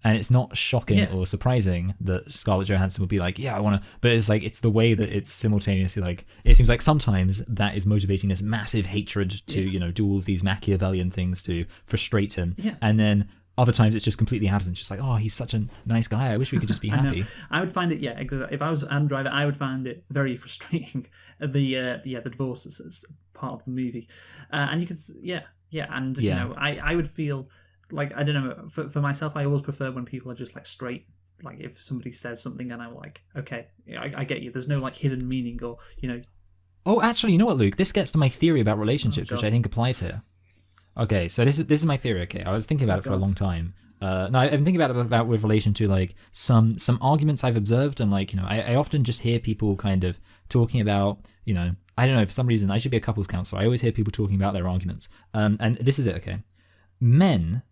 And it's not shocking or surprising that Scarlett Johansson would be like, yeah, I want to, but it's like, it's the way that it's simultaneously like, it seems like sometimes that is motivating this massive hatred to, do all of these Machiavellian things to frustrate him. Yeah. And then other times it's just completely absent. Just like, oh, he's such a nice guy. I wish we could just be happy.
I would find it, exactly. If I was Adam Driver, I would find it very frustrating. The divorce is part of the movie. And you could, and, I would feel, like, I don't know, for myself, I always prefer when people are just like straight. Like if somebody says something and I'm like, okay, I get you. There's no like hidden meaning or,
Oh, actually, you know what, Luke? This gets to my theory about relationships, which I think applies here. Okay, so this is my theory. Okay, I was thinking about it for a long time. No, I've been thinking about with relation to like some arguments I've observed, and like I often just hear people kind of talking about I don't know, for some reason I should be a couples counselor. I always hear people talking about their arguments, and this is it. Okay, men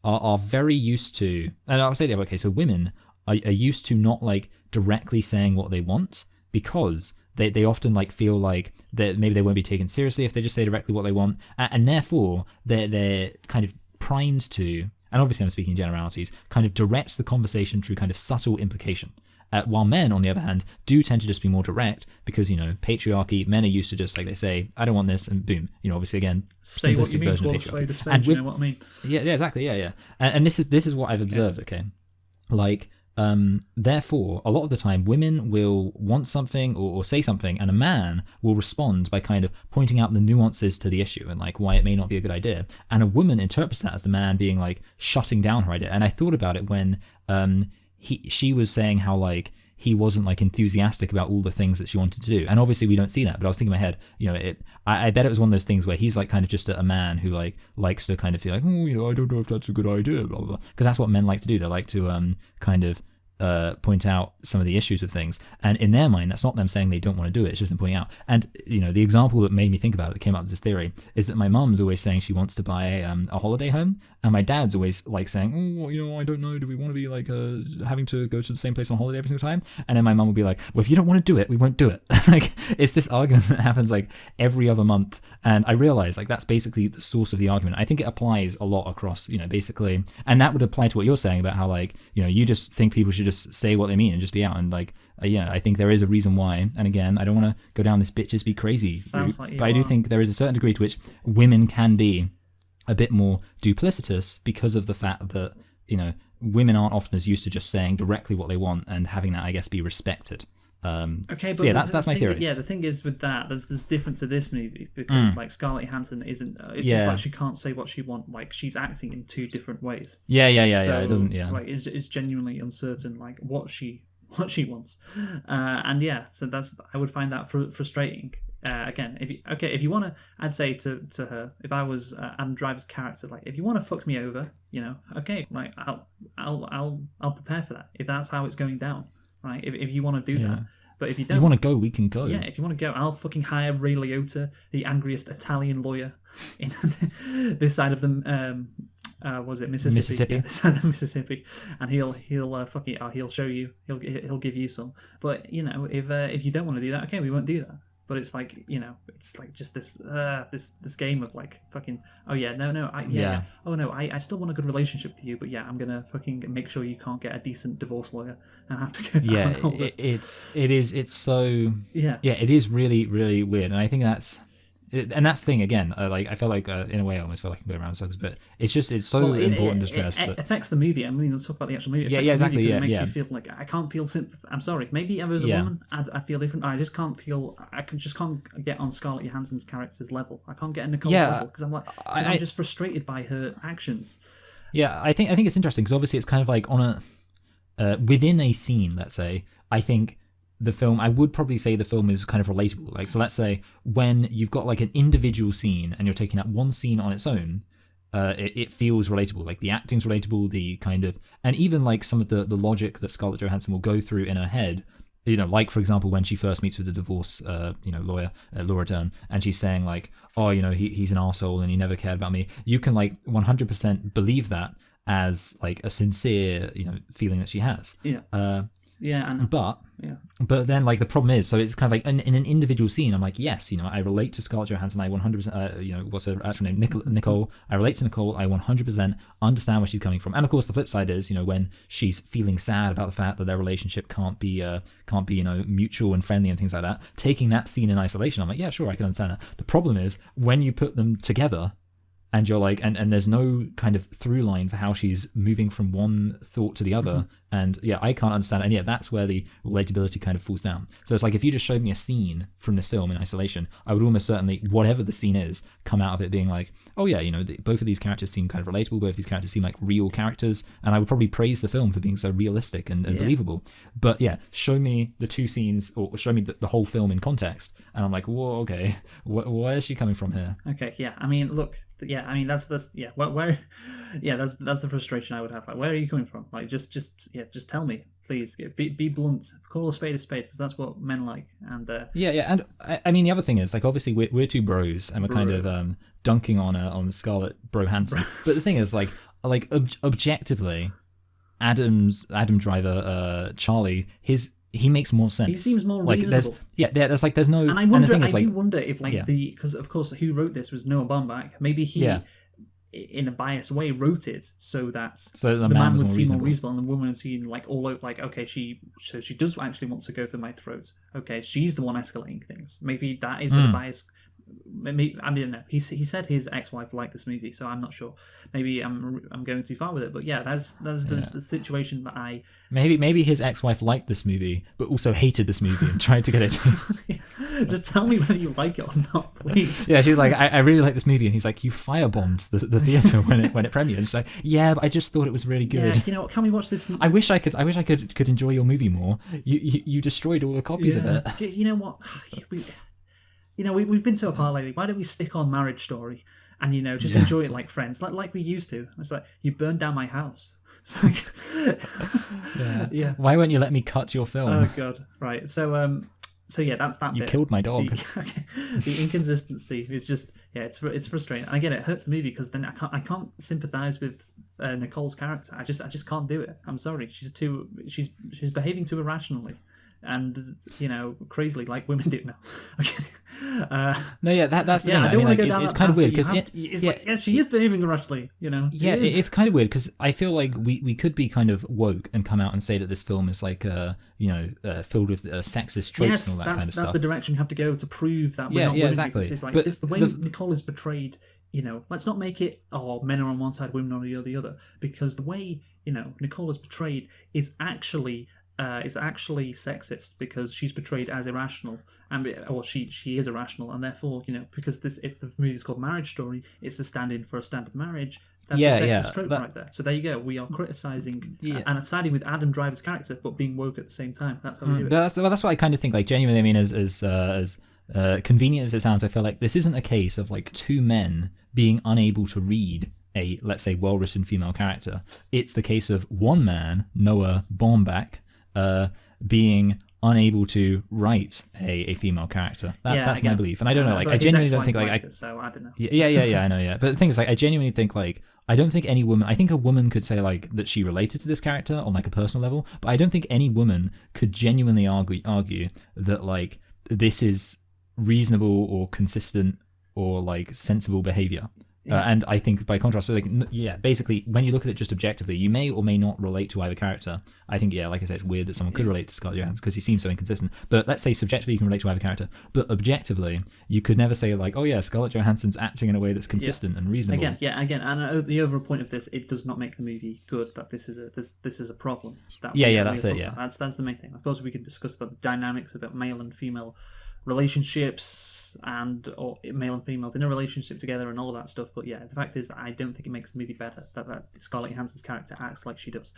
are very used to, and I'll say the other, okay, so women are used to not like directly saying what they want because they often like feel like that maybe they won't be taken seriously if they just say directly what they want, and therefore they're kind of primed to, and obviously I'm speaking in generalities, kind of direct the conversation through kind of subtle implication. While men, on the other hand, do tend to just be more direct because, patriarchy, men are used to just, like they say, I don't want this, and boom, obviously, again,
say what you mean, version of patriarchy. And you know what I mean?
Yeah, exactly, yeah. And this is what I've observed, okay? Like, therefore, a lot of the time, women will want something or say something, and a man will respond by kind of pointing out the nuances to the issue and, like, why it may not be a good idea. And a woman interprets that as the man being, like, shutting down her idea. And I thought about it when, she was saying how like he wasn't like enthusiastic about all the things that she wanted to do, and obviously we don't see that. But I was thinking in my head, I bet it was one of those things where he's like kind of just a man who like likes to kind of feel like, I don't know if that's a good idea, blah blah blah, because that's what men like to do. They like to kind of point out some of the issues of things, and in their mind that's not them saying they don't want to do it, it's just them pointing out. And the example that made me think about it, that came up with this theory, is that my mum's always saying she wants to buy a holiday home, and my dad's always like saying, I don't know, do we want to be like having to go to the same place on holiday every single time? And then my mum will be like, well, if you don't want to do it, we won't do it. Like, it's this argument that happens like every other month, and I realize like that's basically the source of the argument. I think it applies a lot across basically, and that would apply to what you're saying about how like you just think people should just say what they mean and just be out, and like I think there is a reason why. And again, I don't want to go down this bitches be crazy route, but I do think there is a certain degree to which women can be a bit more duplicitous because of the fact that women aren't often as used to just saying directly what they want and having that, I guess, be respected.
Okay, but
so yeah, that's my
thing,
theory.
yeah, the thing is with that, there's difference to this movie because like Scarlett Johansson isn't. It's just like she can't say what she wants. Like she's acting in two different ways.
Yeah.
So,
It doesn't. Yeah.
like is genuinely uncertain like what she wants, and yeah, so I would find that frustrating. Again, if you want to, I'd say to her, if I was Adam Driver's character, like if you want to fuck me over, okay, right, I'll prepare for that if that's how it's going down, right? If you want to do that, but if you don't,
you want to go, we can go.
Yeah, if you want to go, I'll fucking hire Ray Liotta, the angriest Italian lawyer in this side of the was it Mississippi? Yeah, this side of the Mississippi, and he'll he'll show you, he'll give you some. But if you don't want to do that, okay, we won't do that. But it's like it's like just this game of like fucking oh no I still want a good relationship with you, but yeah, I'm gonna fucking make sure you can't get a decent divorce lawyer and have to go to
it's so it is really, really weird, and I think that's the thing again. Like I feel like in a way I almost feel like I can go around circles, but it's so important to stress
it affects the movie. I mean, let's talk about the actual movie. It
exactly.
It makes you feel like I can't feel I'm sorry. Maybe as a woman, I feel different. I just can't feel. I just can't get on Scarlett Johansson's character's level. I can't get on Nicole's level because I'm just frustrated by her actions.
Yeah, I think it's interesting because obviously it's kind of like on a within a scene. Let's say I think. The film, I would probably say the film is kind of relatable. Like, so let's say when you've got like an individual scene and you're taking that one scene on its own, it feels relatable. Like the acting's relatable, the kind of, and even like some of the logic that Scarlett Johansson will go through in her head. Like for example, when she first meets with the divorce, lawyer, Laura Dern, and she's saying like, oh, he's an arsehole and he never cared about me. You can like 100% believe that as like a sincere, feeling that she has.
Yeah.
But then like the problem is, so it's kind of like in an individual scene, I'm like, yes, I relate to Scarlett Johansson. I 100%, what's her actual name? Nicole. I relate to Nicole. I 100% understand where she's coming from. And of course, the flip side is, when she's feeling sad about the fact that their relationship can't be mutual and friendly and things like that. Taking that scene in isolation, I'm like, yeah, sure, I can understand that. The problem is when you put them together. And you're like, and there's no kind of through line for how she's moving from one thought to the other. Mm-hmm. And yeah, I can't understand. And yeah, that's where the relatability kind of falls down. So it's like, if you just showed me a scene from this film in isolation, I would almost certainly, whatever the scene is, come out of it being like, oh yeah, both of these characters seem kind of relatable. Both of these characters seem like real characters. And I would probably praise the film for being so realistic and believable. But yeah, show me the two scenes or show me the whole film in context. And I'm like, whoa, okay, where is she coming from here?
Okay, yeah. I mean, look, yeah, I mean that's where that's the frustration I would have. Like, where are you coming from? Like, just tell me, please. Be blunt. Call a spade because that's what men like. And
and I mean the other thing is like obviously we're two bros and we're kind of dunking on Scarlett Brohanson. But the thing is like objectively, Adam Driver, Charlie, he makes more sense.
He seems more
like,
reasonable.
There's no.
And I wonder. I do wonder if because of course who wrote this was Noah Baumbach. Maybe he, in a biased way, wrote it so that
the
man would seem more reasonable and the woman would seem like all over. Like, okay, she does actually want to go for my throat. Okay, she's the one escalating things. Maybe that is where the bias. Maybe, I don't know. He said his ex-wife liked this movie, so I'm not sure. Maybe I'm going too far with it, but yeah, that's the situation that I.
Maybe his ex-wife liked this movie, but also hated this movie and tried to get it.
Just tell me whether you like it or not, please.
Yeah, she's like, I really like this movie, and he's like, you firebombed the theater when it premiered. And she's like, yeah, but I just thought it was really good.
Yeah, can we watch this?
I wish I could enjoy your movie more. You destroyed all the copies of it.
You know what? We've been so apart lately. Why don't we stick on Marriage Story and just enjoy it like friends, like we used to? It's like, you burned down my house. It's like, yeah.
Why won't you let me cut your film?
Oh god, right. So yeah, that's that.
You
bit.
Killed my dog.
The inconsistency is just it's frustrating. And again, it hurts the movie because then I can't sympathize with Nicole's character. I just can't do it. I'm sorry. She's behaving too irrationally. And crazily like women do now. Okay.
That's the thing.
I don't want to go down.
It's kind of weird because
she is behaving irrationally.
Yeah, it's kind of weird because I feel like we could be kind of woke and come out and say that this film is like filled with sexist tropes and all that kind of stuff.
That's the direction we have to go to prove that we're not women.
Exactly.
It's like the way Nicole is portrayed. Let's not make it men are on one side, women on the other, because the way Nicole is portrayed is actually is actually sexist because she's portrayed as irrational, or she is irrational, and therefore, because if the movie is called Marriage Story, it's a stand-in for a standard marriage. That's a sexist trope right there. So there you go. We are criticizing and siding with Adam Driver's character, but being woke at the same time. That's how we do it.
That's what I kind of think. Like, genuinely, I mean, as convenient as it sounds, I feel like this isn't a case of like two men being unable to read a, let's say, well-written female character. It's the case of one man, Noah Baumbach, being unable to write a female character. That's my belief, and I don't know. Like, I genuinely don't think
so I don't know.
I know. Yeah, but the thing is, like, I genuinely think like. I don't think any woman. I think a woman could say like that she related to this character on like a personal level, but I don't think any woman could genuinely argue that like this is reasonable or consistent or like sensible behavior. And I think by contrast, so like, basically, when you look at it just objectively, you may or may not relate to either character. I think, like I said, it's weird that someone could relate to Scarlett Johansson because he seems so inconsistent. But let's say subjectively you can relate to either character, but objectively, you could never say like, oh yeah, Scarlett Johansson's acting in a way that's consistent and reasonable.
Again, and the overall point of this, it does not make the movie good. That this is a problem.
That's it. Yeah,
that's the main thing. Of course, we can discuss about the dynamics about male and female relationships or male and females in a relationship together and all of that stuff, but the fact is that I don't think it makes the movie better that Scarlett Johansson's character acts like she does.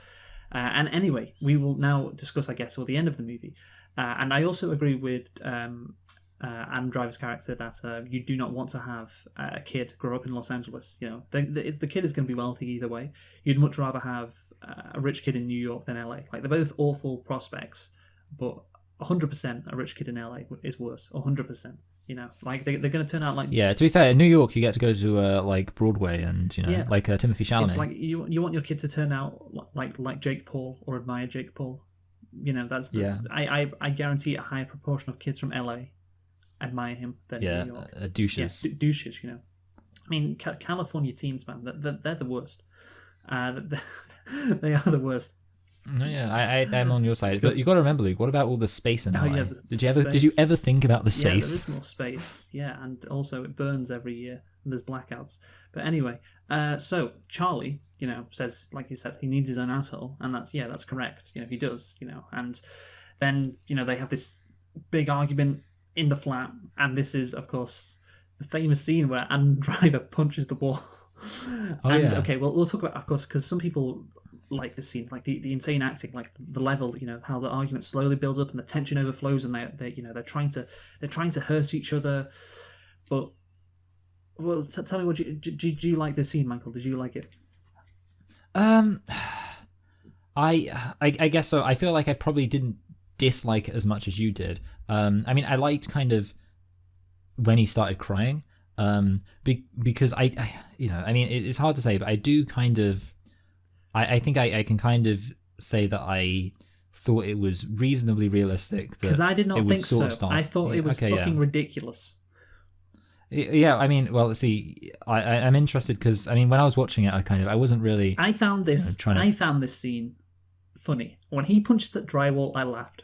And anyway, we will now discuss, I guess, the end of the movie, and I also agree with Adam Driver's character that you do not want to have a kid grow up in Los Angeles. The kid is going to be wealthy either way. You'd much rather have a rich kid in New York than LA. Like, they're both awful prospects, but 100% a rich kid in LA is worse. 100%. Like they're going to turn out like.
Yeah, to be fair, in New York you get to go to like Broadway and like Timothy Chalamet.
It's like you want your kid to turn out like Jake Paul or admire Jake Paul. That's I guarantee a higher proportion of kids from LA admire him than New York.
Douches.
Douches. I mean, California teens, man, they're the worst. They are the worst.
No, I'm on your side, but you got to remember, Luke. What about all the space in LA? Did you ever think about the space?
Yeah, there is more space. Yeah, and also it burns every year, and there's blackouts. But anyway, so Charlie, says, like he said, he needs his own asshole, and that's correct. He does. And then they have this big argument in the flat, and this is, of course, the famous scene where Adam Driver punches the wall. Okay, well, we'll talk about, of course, because some people like the scene, like the insane acting, like the level, how the argument slowly builds up and the tension overflows, and they're trying to hurt each other. But tell me, did you like the scene, Michael? Did you like it?
I guess so. I feel like I probably didn't dislike it as much as you did. I mean, I liked kind of when he started crying, because I mean, it's hard to say, but I do kind of. I think I can kind of say that I thought it was reasonably realistic.
Because I did not think so. I thought it was fucking ridiculous.
Yeah, I mean, well, see, I'm interested because, I mean, when I was watching it, I wasn't really...
I found this scene funny. When he punched that drywall, I laughed.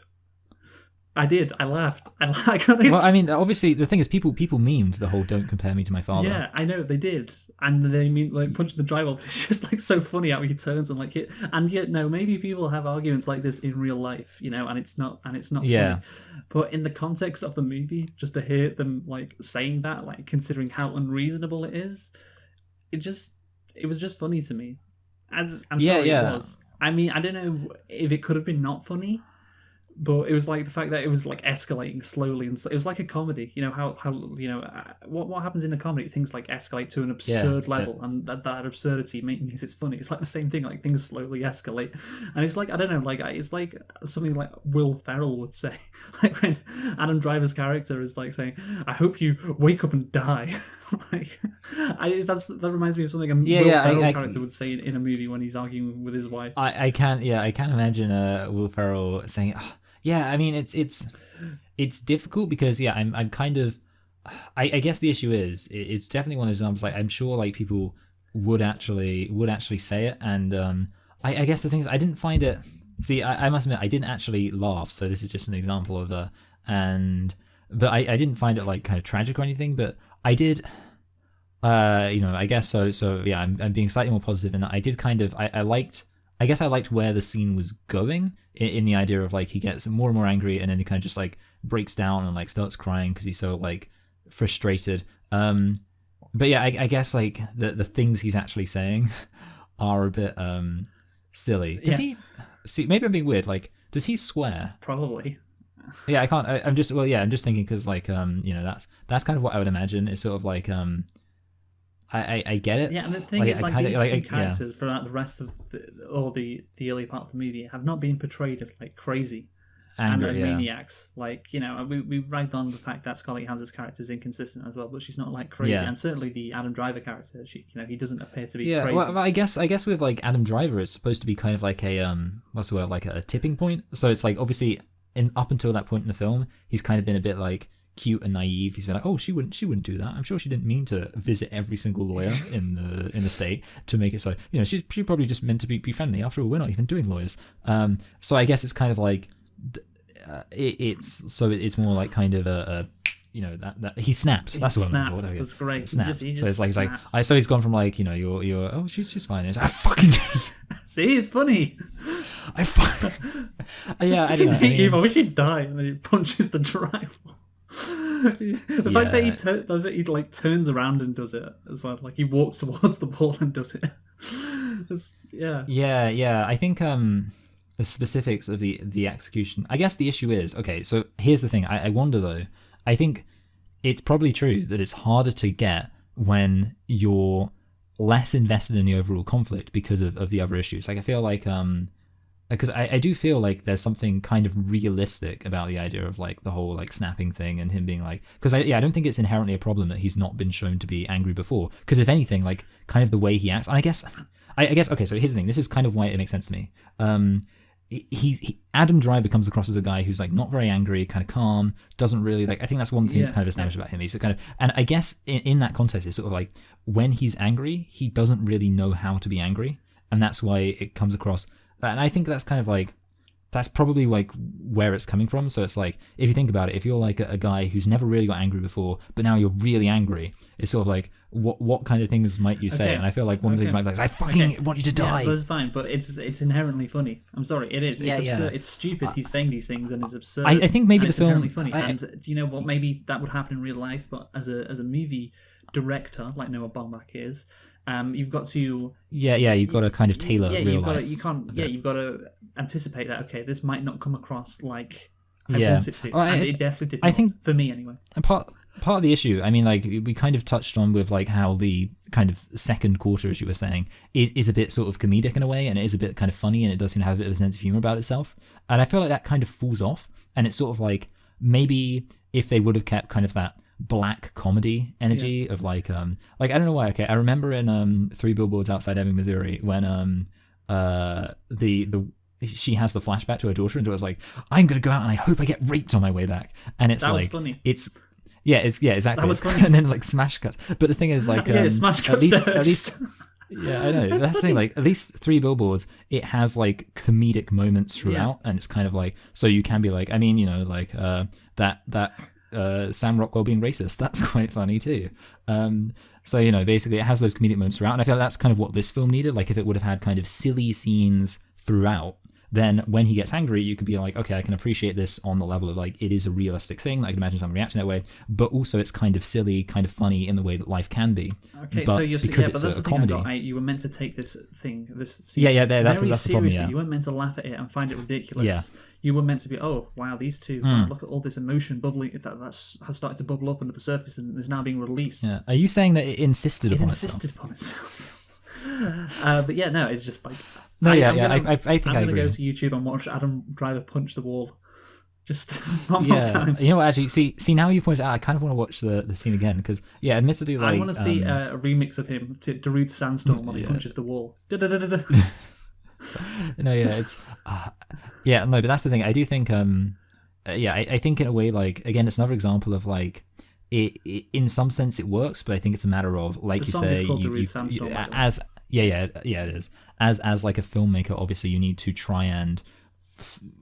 I did. I laughed.
Well, I mean, obviously, the thing is, people memed the whole "Don't compare me to my father."
Yeah, I know they did, and they mean like punching the drywall. It's just like so funny how he turns and like it. And yet, no, maybe people have arguments like this in real life, and it's not
Yeah.
Funny. But in the context of the movie, just to hear them like saying that, like considering how unreasonable it is, it was just funny to me. It was. I mean, I don't know if it could have been not funny. But it was like the fact that it was like escalating slowly, and it was like a comedy. How what happens in a comedy? Things like escalate to an absurd level, and that absurdity means it's funny. It's like the same thing. Like things slowly escalate, and it's like I don't know. Like it's like something like Will Ferrell would say, like when Adam Driver's character is like saying, "I hope you wake up and die." That reminds me of something Will Ferrell character would say in a movie when he's arguing with his wife.
I can't imagine Will Ferrell saying. Oh, yeah, I mean it's difficult because I'm kind of I guess the issue is it's definitely one of those examples, like I'm sure like people would actually say it, and I guess the thing is I didn't find it. See, I must admit I didn't actually laugh, so this is just an example of but I didn't find it like kind of tragic or anything, but I did. I guess so. So yeah, I'm being slightly more positive in that I did kind of I liked I guess I liked where the scene was going in the idea of like he gets more and more angry and then he kind of just like breaks down and like starts crying because he's so like frustrated. But yeah, I guess like the things he's actually saying are a bit silly. Does he? See, maybe I'm being weird. Like, does he swear?
Probably.
Yeah, I can't. I'm just thinking because like that's kind of what I would imagine. It's sort of like I get it.
Yeah, and the thing is, like these two characters throughout the rest of the early part of the movie have not been portrayed as like crazy
Angry,
and maniacs. Like, we ragged on the fact that Scarlett Johansson's character is inconsistent as well, but she's not like crazy.
Yeah.
And certainly the Adam Driver character, he doesn't appear to be
Yeah,
crazy.
well, I guess with like Adam Driver, it's supposed to be kind of like a what's the word, like a tipping point. So it's like obviously up until that point in the film, he's kind of been a bit like cute and naive. He's been like, oh, she wouldn't do that. I'm sure she didn't mean to visit every single lawyer in the state to make it so. She probably just meant to be friendly. After all, we're not even doing lawyers. So I guess it's kind of like it's more like kind of a that he snapped. That's what I'm looking for.
That's great.
Snapped.
He
So
just
it's like
snaps.
so he's gone from like you're oh she's fine. And it's like, I fucking
See, it's funny.
yeah, I don't know.
I wish he'd die, and then he punches the drywall. The fact that he like turns around and does it as well, like he walks towards the wall and does it.
Yeah. I think the specifics of the execution. I guess the issue is okay. So here's the thing. I wonder though. I think it's probably true that it's harder to get when you're less invested in the overall conflict because of the other issues. Like I feel like because I do feel like there's something kind of realistic about the idea of like the whole like snapping thing and him being like, because I don't think it's inherently a problem that he's not been shown to be angry before. Because if anything, like kind of the way he acts, and I guess okay. So here's the thing. This is kind of why it makes sense to me. Adam Driver comes across as a guy who's like not very angry, kind of calm, doesn't really like. I think that's one thing that's kind of established about him. He's kind of, and I guess in that context, it's sort of like when he's angry, he doesn't really know how to be angry, and that's why it comes across. And I think that's kind of like that's probably like where it's coming from. So it's like if you think about it, if you're like a guy who's never really got angry before, but now you're really angry, it's sort of like what kind of things might you say? Okay. And I feel like one of the things might be like, I fucking want you to die.
Yeah, that's fine, but it's inherently funny. I'm sorry, it is. It's absurd. It's stupid. He's saying these things, and it's absurd.
I think maybe the film
inherently funny. And you know what? Maybe that would happen in real life, but as a movie director like Noah Baumbach is, you've got to
you've got to kind of tailor real life.
You've got to anticipate that. Okay, this might not come across like I want it to, and it definitely did. I think for me anyway.
Part of the issue, I mean, like we kind of touched on with like how the kind of second quarter, as you were saying, is a bit sort of comedic in a way, and it is a bit kind of funny, and it does seem to have a bit of a sense of humor about itself. And I feel like that kind of falls off, and it's sort of like maybe if they would have kept kind of that black comedy energy of like I don't know why. Okay, I remember in 3 Billboards Outside Ebbing, Missouri, when she has the flashback to her daughter, and daughter's like, I'm gonna go out and I hope I get raped on my way back, and it's
that
like
was funny.
It's exactly.
That was funny.
And then like smash cuts. But the thing is like
smash cuts
at least yeah, I know. That's the thing. Like at least 3 Billboards, it has like comedic moments throughout, and it's kind of like so you can be like, I mean, like that Sam Rockwell being racist. That's quite funny too. So basically, it has those comedic moments throughout, and I feel like that's kind of what this film needed. Like if it would have had kind of silly scenes throughout, then when he gets angry, you could be like, okay, I can appreciate this on the level of like it is a realistic thing. I can imagine someone reacting that way, but also it's kind of silly, kind of funny in the way that life can be.
Okay,
but
so you're
because
but that's
it's
the
a
thing
comedy.
I got. You were meant to take this scene. That's
that's the problem. Yeah.
You weren't meant to laugh at it and find it ridiculous.
Yeah.
You were meant to be, oh wow, these two. Wow, look at all this emotion bubbling that has started to bubble up under the surface and is now being released.
Yeah. Are you saying that it insisted upon
itself? But yeah, no, it's just like.
No,
I
think
I'm
I
gonna
agree.
go to YouTube and watch Adam Driver punch the wall. Just one more time.
You know what? Actually, see now you pointed out, I kind of want to watch the scene again because admittedly, like
I want to see a remix of him to Darude Sandstorm when he punches the wall.
No, it's no, but that's the thing. I do think I think in a way, like again, it's another example of like it in some sense it works, but I think it's a matter of like
the
you
song
say
is called Darude Sandstorm,
as it is. As like a filmmaker, obviously you need to try and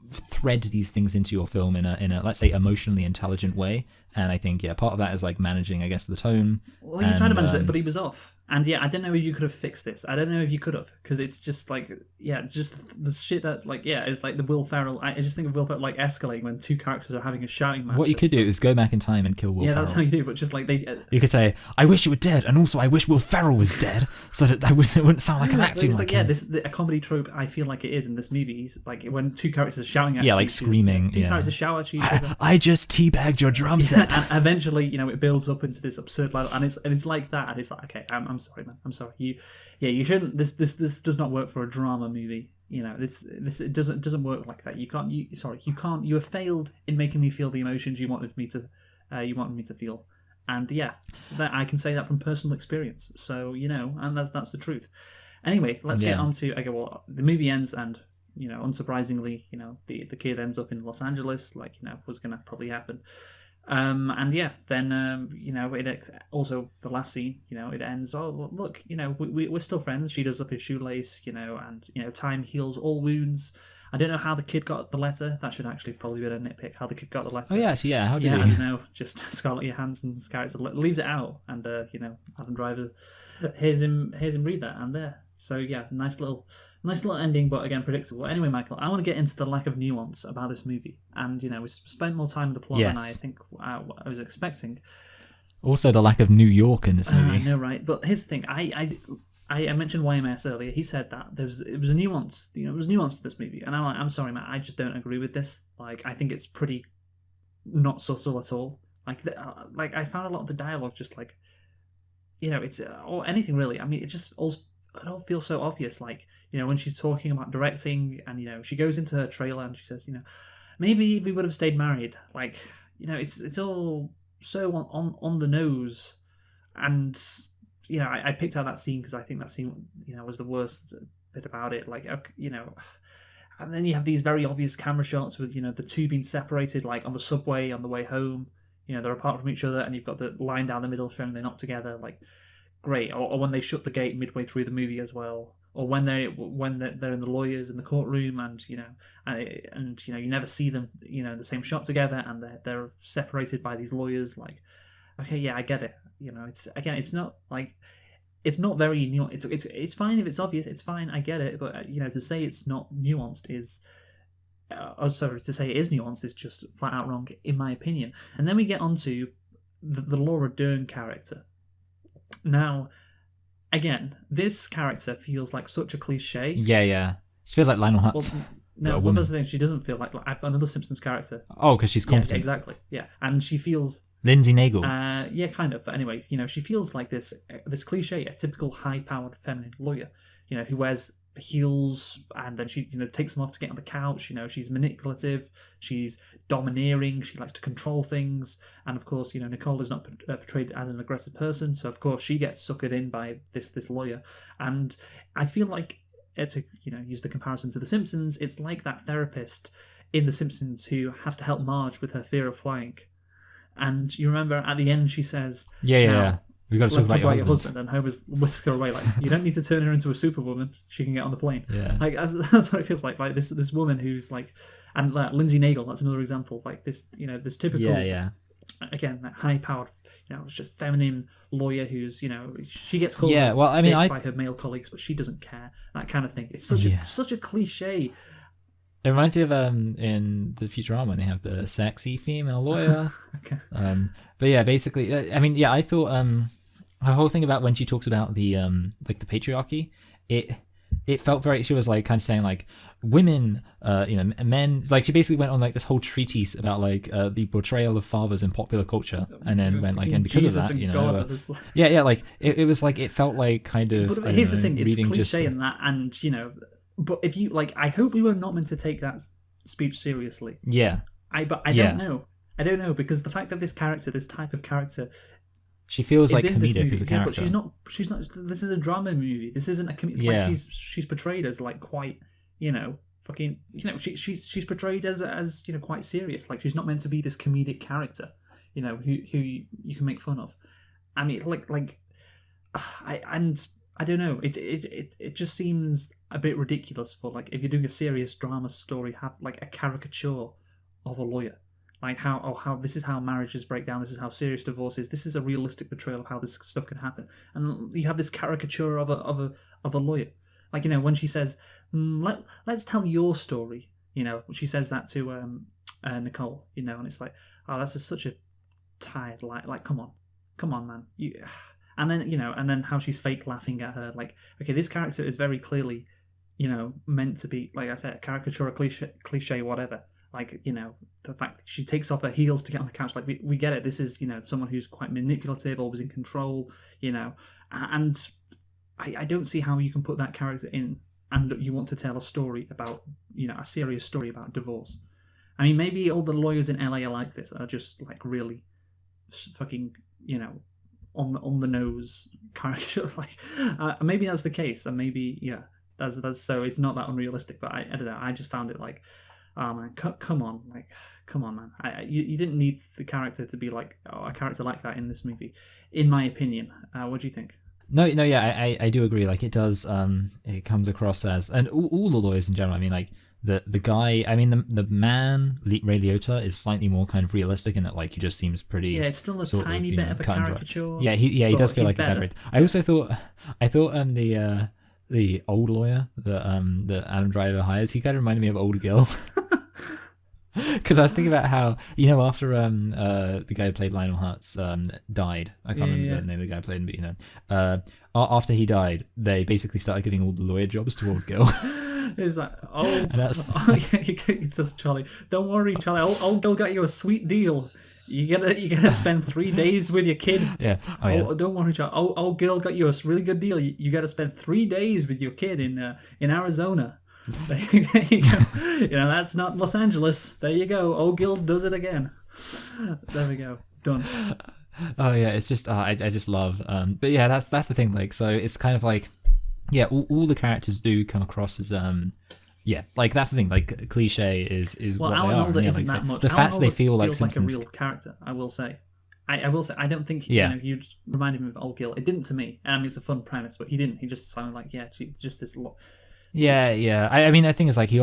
thread these things into your film in a let's say emotionally intelligent way. And I think part of that is like managing, I guess, the tone.
Well, he tried to manage it, but he was off. And yeah, I don't know if you could have fixed this. I don't know if you could have, because it's just like, it's just the shit that it's like the Will Ferrell. I just think of Will Ferrell like escalating when two characters are having a shouting match.
What you could do is go back in time and kill Will Ferrell.
Yeah, that's how you do. But just like
you could say, "I wish you were dead," and also, "I wish Will Ferrell was dead," so that it wouldn't sound like I'm acting like him.
A comedy trope. I feel like it is in this movie. Like when two characters are shouting at
like screaming.
Two characters shout at each other.
I just teabagged your drum set.
And eventually, it builds up into this absurd level, and it's like that, and it's like, okay, I'm sorry, man, I'm sorry. You shouldn't. This does not work for a drama movie. This it doesn't work like that. You can't. You have failed in making me feel the emotions you wanted me to feel. And that I can say that from personal experience. So and that's the truth. Anyway, let's get on to well, the movie ends, and unsurprisingly, the kid ends up in Los Angeles, like was going to probably happen. Then it also the last scene, it ends. Oh look, we're still friends. She does up his shoelace, and time heals all wounds. I don't know how the kid got the letter. That should actually probably be a nitpick. How the kid got the letter.
Oh yeah, actually, yeah. How did he?
Just Scarlett Johansson's character leaves it out, and Adam Driver hears him read that, and there. So nice little ending, but again predictable. Anyway, Michael, I want to get into the lack of nuance about this movie, and we spent more time with the plot than I think I was expecting.
Also, the lack of New York in this movie.
I know, right? But here's the thing: I mentioned YMS earlier. He said that it was a nuance. It was nuance to this movie, and I'm sorry, Matt. I just don't agree with this. Like, I think it's pretty not subtle at all. Like I found a lot of the dialogue just like, it's or anything really. I mean, it all feels so obvious. Like, when she's talking about directing, and she goes into her trailer and she says, maybe we would have stayed married. Like, it's all so on the nose, and I picked out that scene because I think that scene was the worst bit about it. Like, and then you have these very obvious camera shots with the two being separated, like on the subway on the way home. They're apart from each other, and you've got the line down the middle showing they're not together. Like, great. Or when they shut the gate midway through the movie as well, or when they're in the lawyers in the courtroom, and you never see them the same shot together, and they're separated by these lawyers. Like, okay, I get it. It's not like, it's not very nuanced. It's fine if it's obvious. It's fine, I get it. But to say it's not nuanced is. To say it is nuanced is just flat out wrong, in my opinion. And then we get onto the Laura Dern character. Now, again, this character feels like such a cliche.
Yeah. She feels like Lionel Hutz.
Well, no, that's the thing. She doesn't feel like I've got another Simpsons character.
Oh, because she's competent.
Yeah, exactly. Yeah, and she feels
Lindsay Naegle.
Yeah, kind of. But anyway, she feels like this cliche, a typical high-powered feminine lawyer. Who wears heels, and then she takes them off to get on the couch. She's manipulative, she's domineering, she likes to control things, and of course Nicole is not portrayed as an aggressive person, so of course she gets suckered in by this lawyer. And I feel like, to use the comparison to The Simpsons, it's like that therapist in The Simpsons who has to help Marge with her fear of flying. And you remember at the end she says,
yeah. We got to
let's
talk about
your husband. And Homer's whisks her away, like, you don't need to turn her into a superwoman. She can get on the plane.
Yeah.
Like, that's what it feels like. Like this woman who's like, and Lindsay Naegle. That's another example. Like this typical.
Yeah.
Again, that high-powered, just feminine lawyer who's, she gets called.
Yeah. Well, I mean,
by her male colleagues, but she doesn't care. That kind of thing. It's such a cliche.
It reminds me of in the Futurama when they have the sexy female lawyer.
Okay.
But yeah, basically, I mean, yeah, I thought her whole thing about when she talks about the like the patriarchy, it felt very. She was like kind of saying like women, men. Like she basically went on like this whole treatise about like the portrayal of fathers in popular culture, and then went like, and because
Jesus
of that,
God,
like it was like it felt like kind of.
But here's the thing: it's cliche in that, and but if you like, I hope we were not meant to take that speech seriously.
Yeah.
But I don't know. I don't know, because the fact that this type of character.
She feels like comedic as a character.
But she's not. This is a drama movie. This isn't a comedic.
Yeah.
Like she's portrayed as like quite, fucking, she's portrayed as quite serious. Like she's not meant to be this comedic character, who you can make fun of. I mean, I don't know. It just seems a bit ridiculous for like if you're doing a serious drama story, have like a caricature of a lawyer. Like how this is how marriages break down. This is how serious divorce is. This is a realistic portrayal of how this stuff can happen. And you have this caricature of a lawyer. Like when she says, let's tell your story. She says that to Nicole. And it's like, oh, that's such a tired lie. Like, come on, man. And then how she's fake laughing at her. Like, okay, this character is very clearly, meant to be, like I said, a caricature, a cliche, whatever. Like, the fact that she takes off her heels to get on the couch, like, we get it. This is, someone who's quite manipulative, always in control, and I don't see how you can put that character in and you want to tell a story about, a serious story about divorce. I mean, maybe all the lawyers in LA are like this, are just, like, really fucking, on the nose caricature. Like, maybe that's the case, and maybe, yeah, that's so it's not that unrealistic, but I don't know, I just found it like, oh man, come on, man. You didn't need the character to be like a character like that in this movie, in my opinion. What do you think?
No, yeah, I do agree. Like, it does, it comes across as, and all the lawyers in general. I mean, like the guy. I mean, the man Ray Liotta is slightly more kind of realistic in that, like, he just seems pretty.
Yeah, it's still a tiny bit of a caricature.
Yeah, he does feel like exaggerated. I also thought the old lawyer that Adam Driver hires, he kind of reminded me of Old Gil. Because I was thinking about how, after the guy who played Lionel Hutz died, I can't remember the name of the guy who played him, but after he died, they basically started giving all the lawyer jobs to Old Gil.
It's like, it says Charlie, don't worry, Charlie, Old Gil got you a sweet deal. You gotta spend 3 days with your kid.
Yeah.
Don't worry, Charlie. Old Gil got you a really good deal. You gotta spend 3 days with your kid in Arizona. There you go. That's not Los Angeles. There you go. Old Gil does it again. There we go. Done.
Oh yeah, it's just I just love. But yeah, that's the thing. Like, so it's kind of like, yeah, all the characters do come across as yeah, like that's the thing. Like, cliche is what
Alan
they are.
Alda isn't
like,
that much.
The fact that they feel like
feels
Simpsons.
like a real character. I will say. I will say. I don't think you reminded me of Old Gil. It didn't to me. I mean, it's a fun premise, but he didn't. He just sounded like just this lot.
Yeah. I mean, the thing is, like, he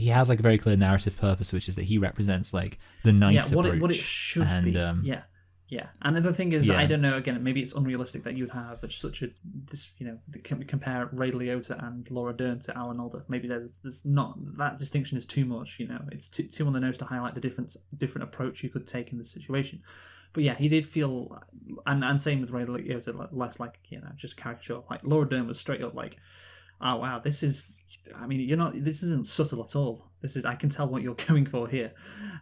has like a very clear narrative purpose, which is that he represents like the nice approach.
What it should be. Yeah. And the thing is, I don't know. Again, maybe it's unrealistic that you'd have such compare Ray Liotta and Laura Dern to Alan Alda. Maybe there's not, that distinction is too much. It's too on the nose to highlight the different approach you could take in this situation. But yeah, he did feel, and same with Ray Liotta, less like just caricature. Like Laura Dern was straight up like, oh wow, this isn't subtle at all. I can tell what you're going for here.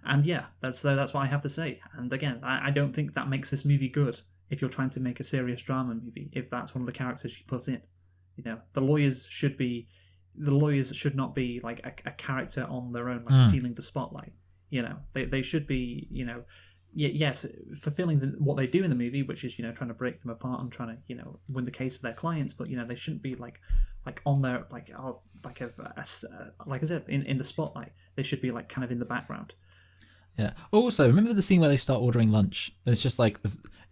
And yeah, that's what I have to say. And again, I don't think that makes this movie good if you're trying to make a serious drama movie, if that's one of the characters you put in. The lawyers should not be like a character on their own, like stealing the spotlight. They should be, yes, fulfilling what they do in the movie, which is trying to break them apart and trying to win the case for their clients. But they shouldn't be like on their like I said in the spotlight. They should be like kind of in the background.
Yeah. Also, remember the scene where they start ordering lunch? It's just like,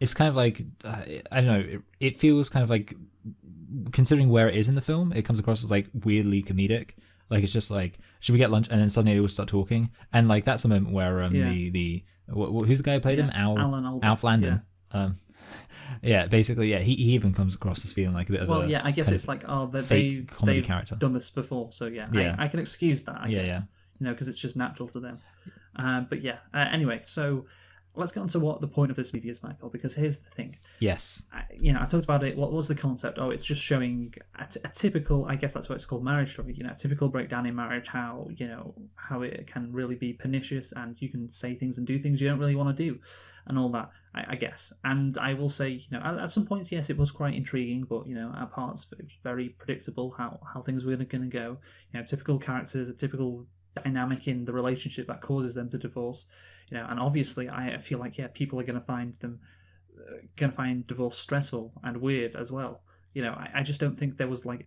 it's kind of like I don't know. It feels kind of like, considering where it is in the film, it comes across as like weirdly comedic. Like, it's just like, should we get lunch? And then suddenly they all start talking, and like that's a moment where who's the guy who played him?
Alan Alda.
Alf Landon. Yeah. Basically, yeah. He even comes across as feeling like a bit of a
I guess it's like
fake comedy character.
Done this before, so I can excuse that. I guess because it's just natural to them. But yeah. Anyway, so let's get on to what the point of this movie is, Michael. Because here's the thing.
Yes.
I talked about it. What was the concept? Oh, it's just showing a typical. I guess that's what it's called, marriage story. A typical breakdown in marriage. How how it can really be pernicious, and you can say things and do things you don't really want to do, and all that. I guess. And I will say, at some points, yes, it was quite intriguing, but at parts, it was very predictable how things were going to go. Typical characters, a typical dynamic in the relationship that causes them to divorce. And obviously I feel like people are going to find divorce stressful and weird as well. I just don't think there was like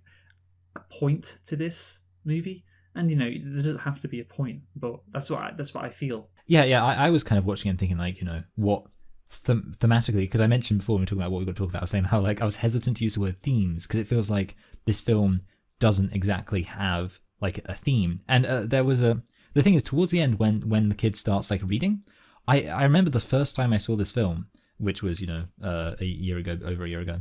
a point to this movie, and there doesn't have to be a point, but that's what I feel.
I was kind of watching and thinking like, what thematically, because I mentioned before when we were talking about what we were going to talk about, I was saying how like I was hesitant to use the word themes, because it feels like this film doesn't exactly have like a theme. And the thing is, towards the end when the kid starts like reading, I remember the first time I saw this film, which was over a year ago.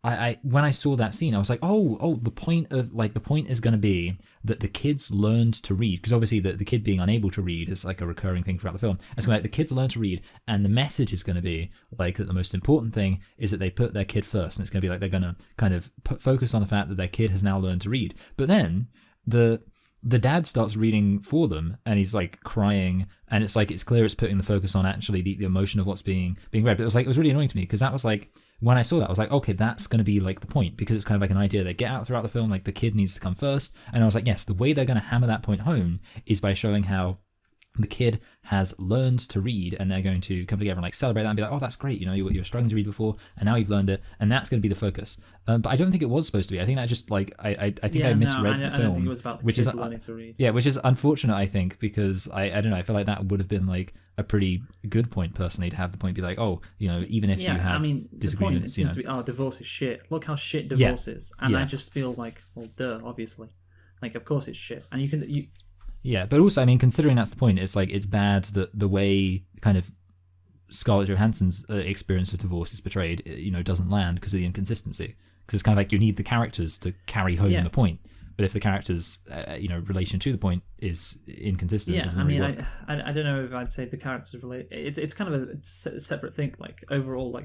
I when I saw that scene, I was like, the point is going to be that the kids learned to read, because obviously the kid being unable to read is like a recurring thing throughout the film. It's like the kids learn to read, and the message is going to be like that the most important thing is that they put their kid first, and it's going to be like they're going to kind of focus on the fact that their kid has now learned to read. But then the dad starts reading for them, and he's like crying, and it's like it's clear it's putting the focus on actually the emotion of what's being read. But it was really annoying to me, because that was like, when I saw that, I was like, okay, that's going to be like the point, because it's kind of like an idea they get out throughout the film, like the kid needs to come first. And I was like, yes, the way they're going to hammer that point home is by showing how the kid has learned to read, and they're going to come together and like celebrate that and be like, oh, that's great, you were struggling to read before, and now you've learned it, and that's going to be the focus. But I don't think it was supposed to be. I think that just like I think I misread the film,
I don't think it was about the kids learning to read.
Yeah, which is unfortunate, I think, because I don't know, I feel like that would have been like a pretty good point personally, to have the point be like, oh, even if you have disagreements,
the point seems to be, divorce is shit. Look how shit divorce is, and I just feel like, well, duh, obviously, like of course it's shit, and you.
Yeah, but also, I mean, considering that's the point, it's like it's bad that the way kind of Scarlett Johansson's experience of divorce is portrayed, doesn't land because of the inconsistency. Because it's kind of like you need the characters to carry home the point. But if the characters, relation to the point is inconsistent, it doesn't really work.
I don't know if I'd say the characters relate. It's kind of a separate thing. Like overall,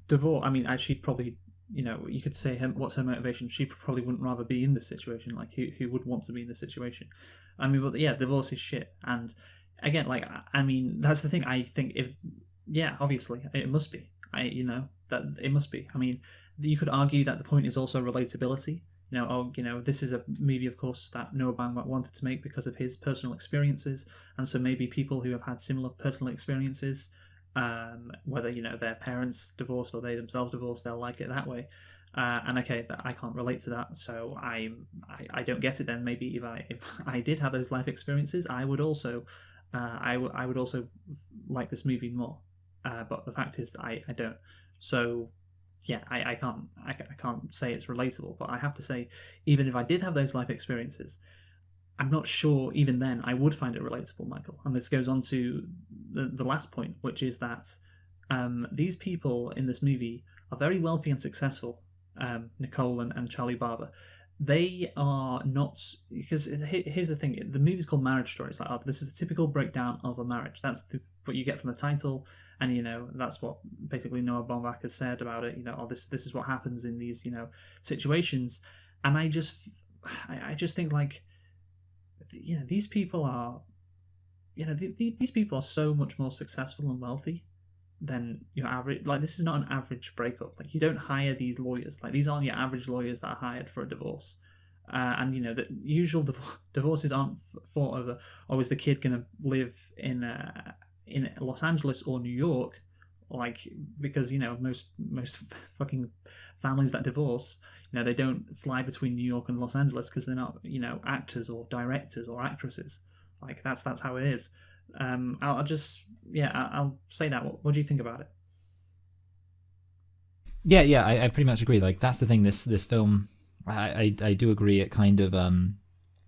divorce. I mean, she'd probably. You could say what's her motivation. She probably wouldn't rather be in this situation. Like, who would want to be in this situation? I mean, but yeah, divorce is shit. And again, like, I mean, that's the thing. I think obviously it must be. That it must be. I mean, you could argue that the point is also relatability. This is a movie, of course, that Noah Baumbach wanted to make because of his personal experiences, and so maybe people who have had similar personal experiences. Whether their parents divorced or they themselves divorced, they'll like it that way. And okay, I can't relate to that, so I don't get it. Then maybe if I did have those life experiences, I would also I would also like this movie more. But the fact is that I don't. So yeah, I can't say it's relatable. But I have to say, even if I did have those life experiences, I'm not sure even then I would find it relatable, Michael. And this goes on to the last point, which is that these people in this movie are very wealthy and successful. Nicole and Charlie Barber. They are not, because here's the thing, the movie's called Marriage Story. It's like, this is a typical breakdown of a marriage. That's what you get from the title, and that's what basically Noah Baumbach has said about it. This is what happens in these situations, and I just think like. These people are, these people are so much more successful and wealthy than your average. Like, this is not an average breakup. Like, you don't hire these lawyers. Like, these aren't your average lawyers that are hired for a divorce. And the usual divorces aren't fought over. Oh, is the kid gonna live in Los Angeles or New York? Like, because most fucking families that divorce, they don't fly between New York and Los Angeles because they're not actors or directors or actresses. Like, that's how it is. I'll say that. What do you think about it?
Yeah, I pretty much agree. Like, that's the thing. This film, I do agree. It kind of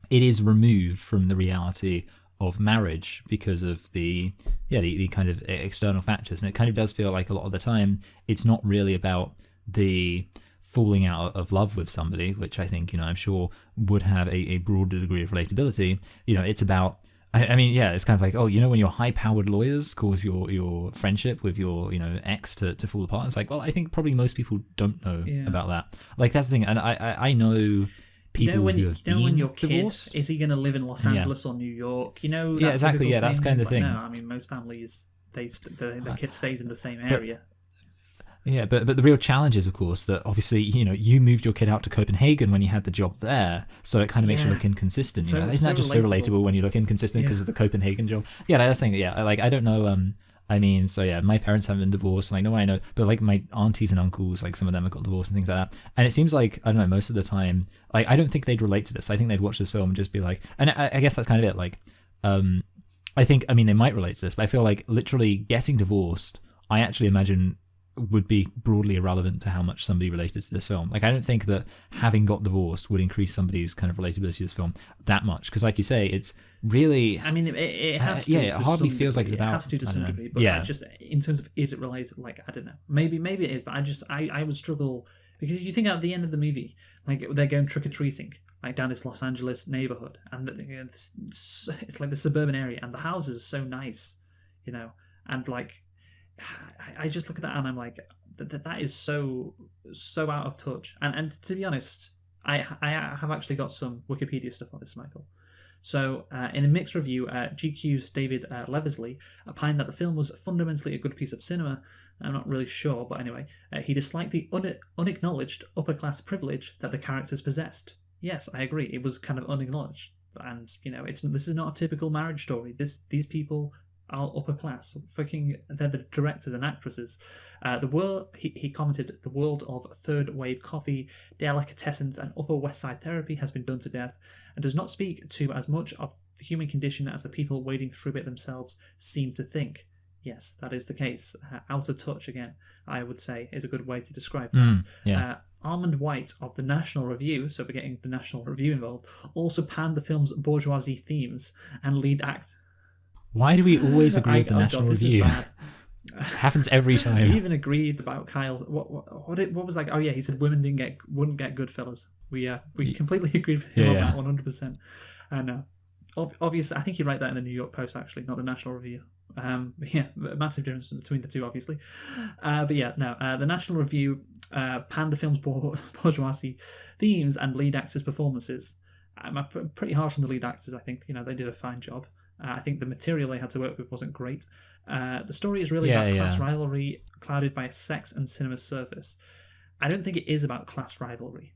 it is removed from the reality of marriage because of the kind of external factors, and it kind of does feel like a lot of the time it's not really about the falling out of love with somebody, which I think I'm sure would have a broader degree of relatability. It's about, I mean, yeah, it's kind of like, when your high-powered lawyers cause your friendship with your ex to fall apart. It's like, well, I think probably most people don't know about that. Like, that's the thing, and I know people
when
who have been
when your kid
divorced.
Is he going to live in Los Angeles or New York?
Yeah, exactly. Yeah, that's kind of the thing.
No, I mean, most families the kid stays in the same area.
But the real challenge is, of course, that obviously you moved your kid out to Copenhagen when you had the job there, so it kind of makes you look inconsistent. Isn't that just so relatable when you look inconsistent because of the Copenhagen job? Yeah, that's the thing. Yeah, like I don't know. I mean, so yeah, my parents haven't been divorced, like no one I know, but like my aunties and uncles, like some of them have got divorced and things like that. And it seems like, I don't know, most of the time, like I don't think they'd relate to this. I think they'd watch this film and just be like, and I guess that's kind of it. Like, I mean, they might relate to this, but I feel like literally getting divorced, I actually imagine would be broadly irrelevant to how much somebody related to this film. Like, I don't think that having got divorced would increase somebody's kind of relatability to this film that much. Because, like you say, it's really...
I mean, it has to.
Yeah, it hardly
some
feels like
degree.
it's about...
It has to some degree. But
yeah.
just in terms of, is it related? Like, I don't know. Maybe it is, but I would struggle... Because you think at the end of the movie, like, they're going trick-or-treating, like, down this Los Angeles neighborhood, and it's like the suburban area, and the houses are so nice, you know, and, like, I just look at that and I'm like, that is so out of touch. And to be honest, I have actually got some Wikipedia stuff on this, Michael. So, in a mixed review, GQ's David Leversley opined that the film was fundamentally a good piece of cinema. I'm not really sure, but anyway, he disliked the unacknowledged upper-class privilege that the characters possessed. Yes, I agree, it was kind of unacknowledged. And, you know, this is not a typical marriage story. These people are upper class. They're the directors and actresses. The world, he commented, the world of third wave coffee, delicatessens, and Upper West Side therapy has been done to death, and does not speak to as much of the human condition as the people wading through it themselves seem to think. Yes, that is the case. Out of touch, again, I would say, is a good way to describe that. Armand White of the National Review, so we're getting the National Review involved, also panned the film's bourgeoisie themes and lead act.
Why do we always agree with the National Review? Happens every time.
We even agreed about Kyle. What was like? Oh yeah, he said women wouldn't get Goodfellas. We completely agreed with him on that 100%. No, obviously, I think he wrote that in the New York Post actually, not the National Review. A massive difference between the two, obviously. The National Review panned the film's bourgeoisie themes and lead actors' performances. I'm pretty harsh on the lead actors. I think they did a fine job. I think the material they had to work with wasn't great. The story is really about class rivalry clouded by a sex and cinema service. I don't think it is about class rivalry.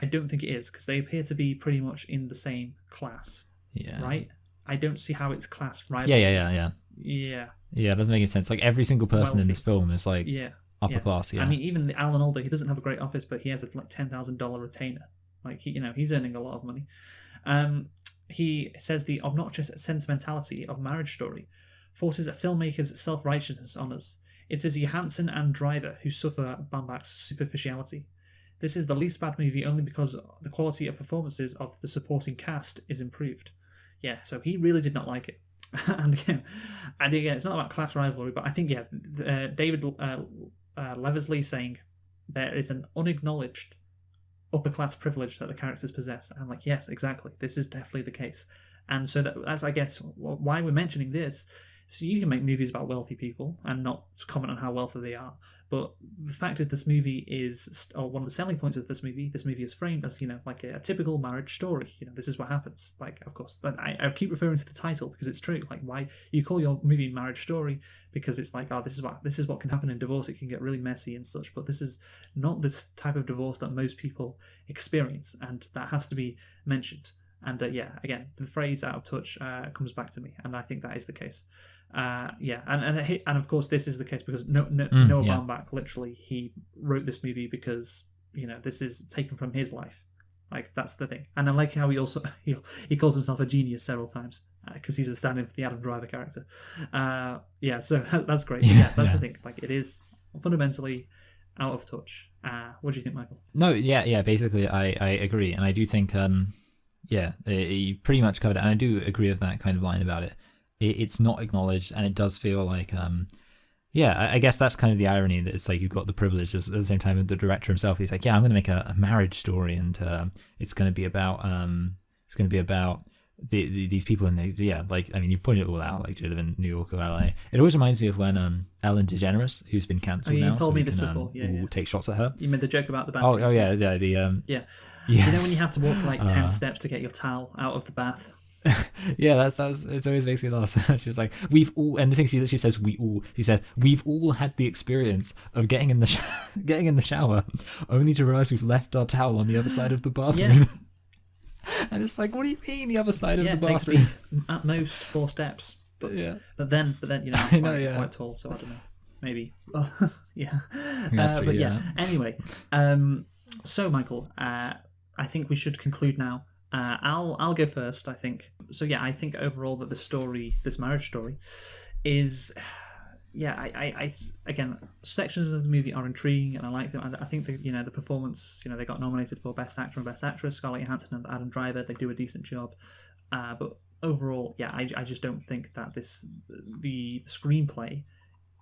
I don't think it is, because they appear to be pretty much in the same class.
Yeah.
Right? I don't see how it's class rivalry.
Yeah, it doesn't make any sense. Like, every single person in this film is like upper class. Yeah.
I mean, even Alan Alda, he doesn't have a great office, but he has a like $10,000 retainer. Like, he's earning a lot of money. He says the obnoxious sentimentality of Marriage Story forces a filmmaker's self-righteousness on us. It is Johansson and Driver who suffer Baumbach's superficiality. This is the least bad movie only because the quality of performances of the supporting cast is improved. Yeah, so he really did not like it. and again, it's not about class rivalry, but I think, David Leversley saying there is an unacknowledged upper class privilege that the characters possess. I'm like, yes, exactly. This is definitely the case. And so that's, I guess, why we're mentioning this. So you can make movies about wealthy people and not comment on how wealthy they are. But the fact is, this movie is, or one of the selling points of this movie is framed as, like a typical marriage story. This is what happens. Like, of course, I keep referring to the title because it's true. Like, why you call your movie Marriage Story? Because it's like, this is what can happen in divorce. It can get really messy and such. But this is not this type of divorce that most people experience, and that has to be mentioned. And again, the phrase "out of touch" comes back to me, and I think that is the case. And of course, this is the case because Noah Baumbach, literally, he wrote this movie because this is taken from his life. Like, that's the thing. And I like how he also he calls himself a genius several times because he's a stand-in for the Adam Driver character. So that's great. That's the thing. Like, it is fundamentally out of touch. What do you think, Michael?
No, basically, I agree, and I do think. You pretty much covered it, and I do agree with that kind of line about it. It's not acknowledged, and it does feel like, I guess that's kind of the irony, that it's like you've got the privilege at the same time. The director himself, he's like, I'm going to make a marriage story, and it's going to be about these people, and you pointed it all out, like, do you live in New York or LA? It always reminds me of when Ellen DeGeneres, who's been cancelled now,
told me this before.
We'll take shots at her.
You made the joke about the bath.
Oh yeah.
Yes. When you have to walk like 10 steps to get your towel out of the bath.
that's it always makes me laugh. She's like, we've all, and the thing she says, she said, we've all had the experience of getting in the shower only to realize we've left our towel on the other side of the bathroom. And it's like, what do you mean the other side of the bathroom?
Takes me at most 4 steps. But then I'm quite tall, so I don't know. Maybe.
That's true,
Anyway, so Michael, I think we should conclude now. I'll go first, I think. So I think overall that this marriage story, is yeah, again, sections of the movie are intriguing, and I like them. And I think the performance, they got nominated for Best Actor and Best Actress. Scarlett Johansson and Adam Driver, they do a decent job. But overall, yeah, I just don't think that the screenplay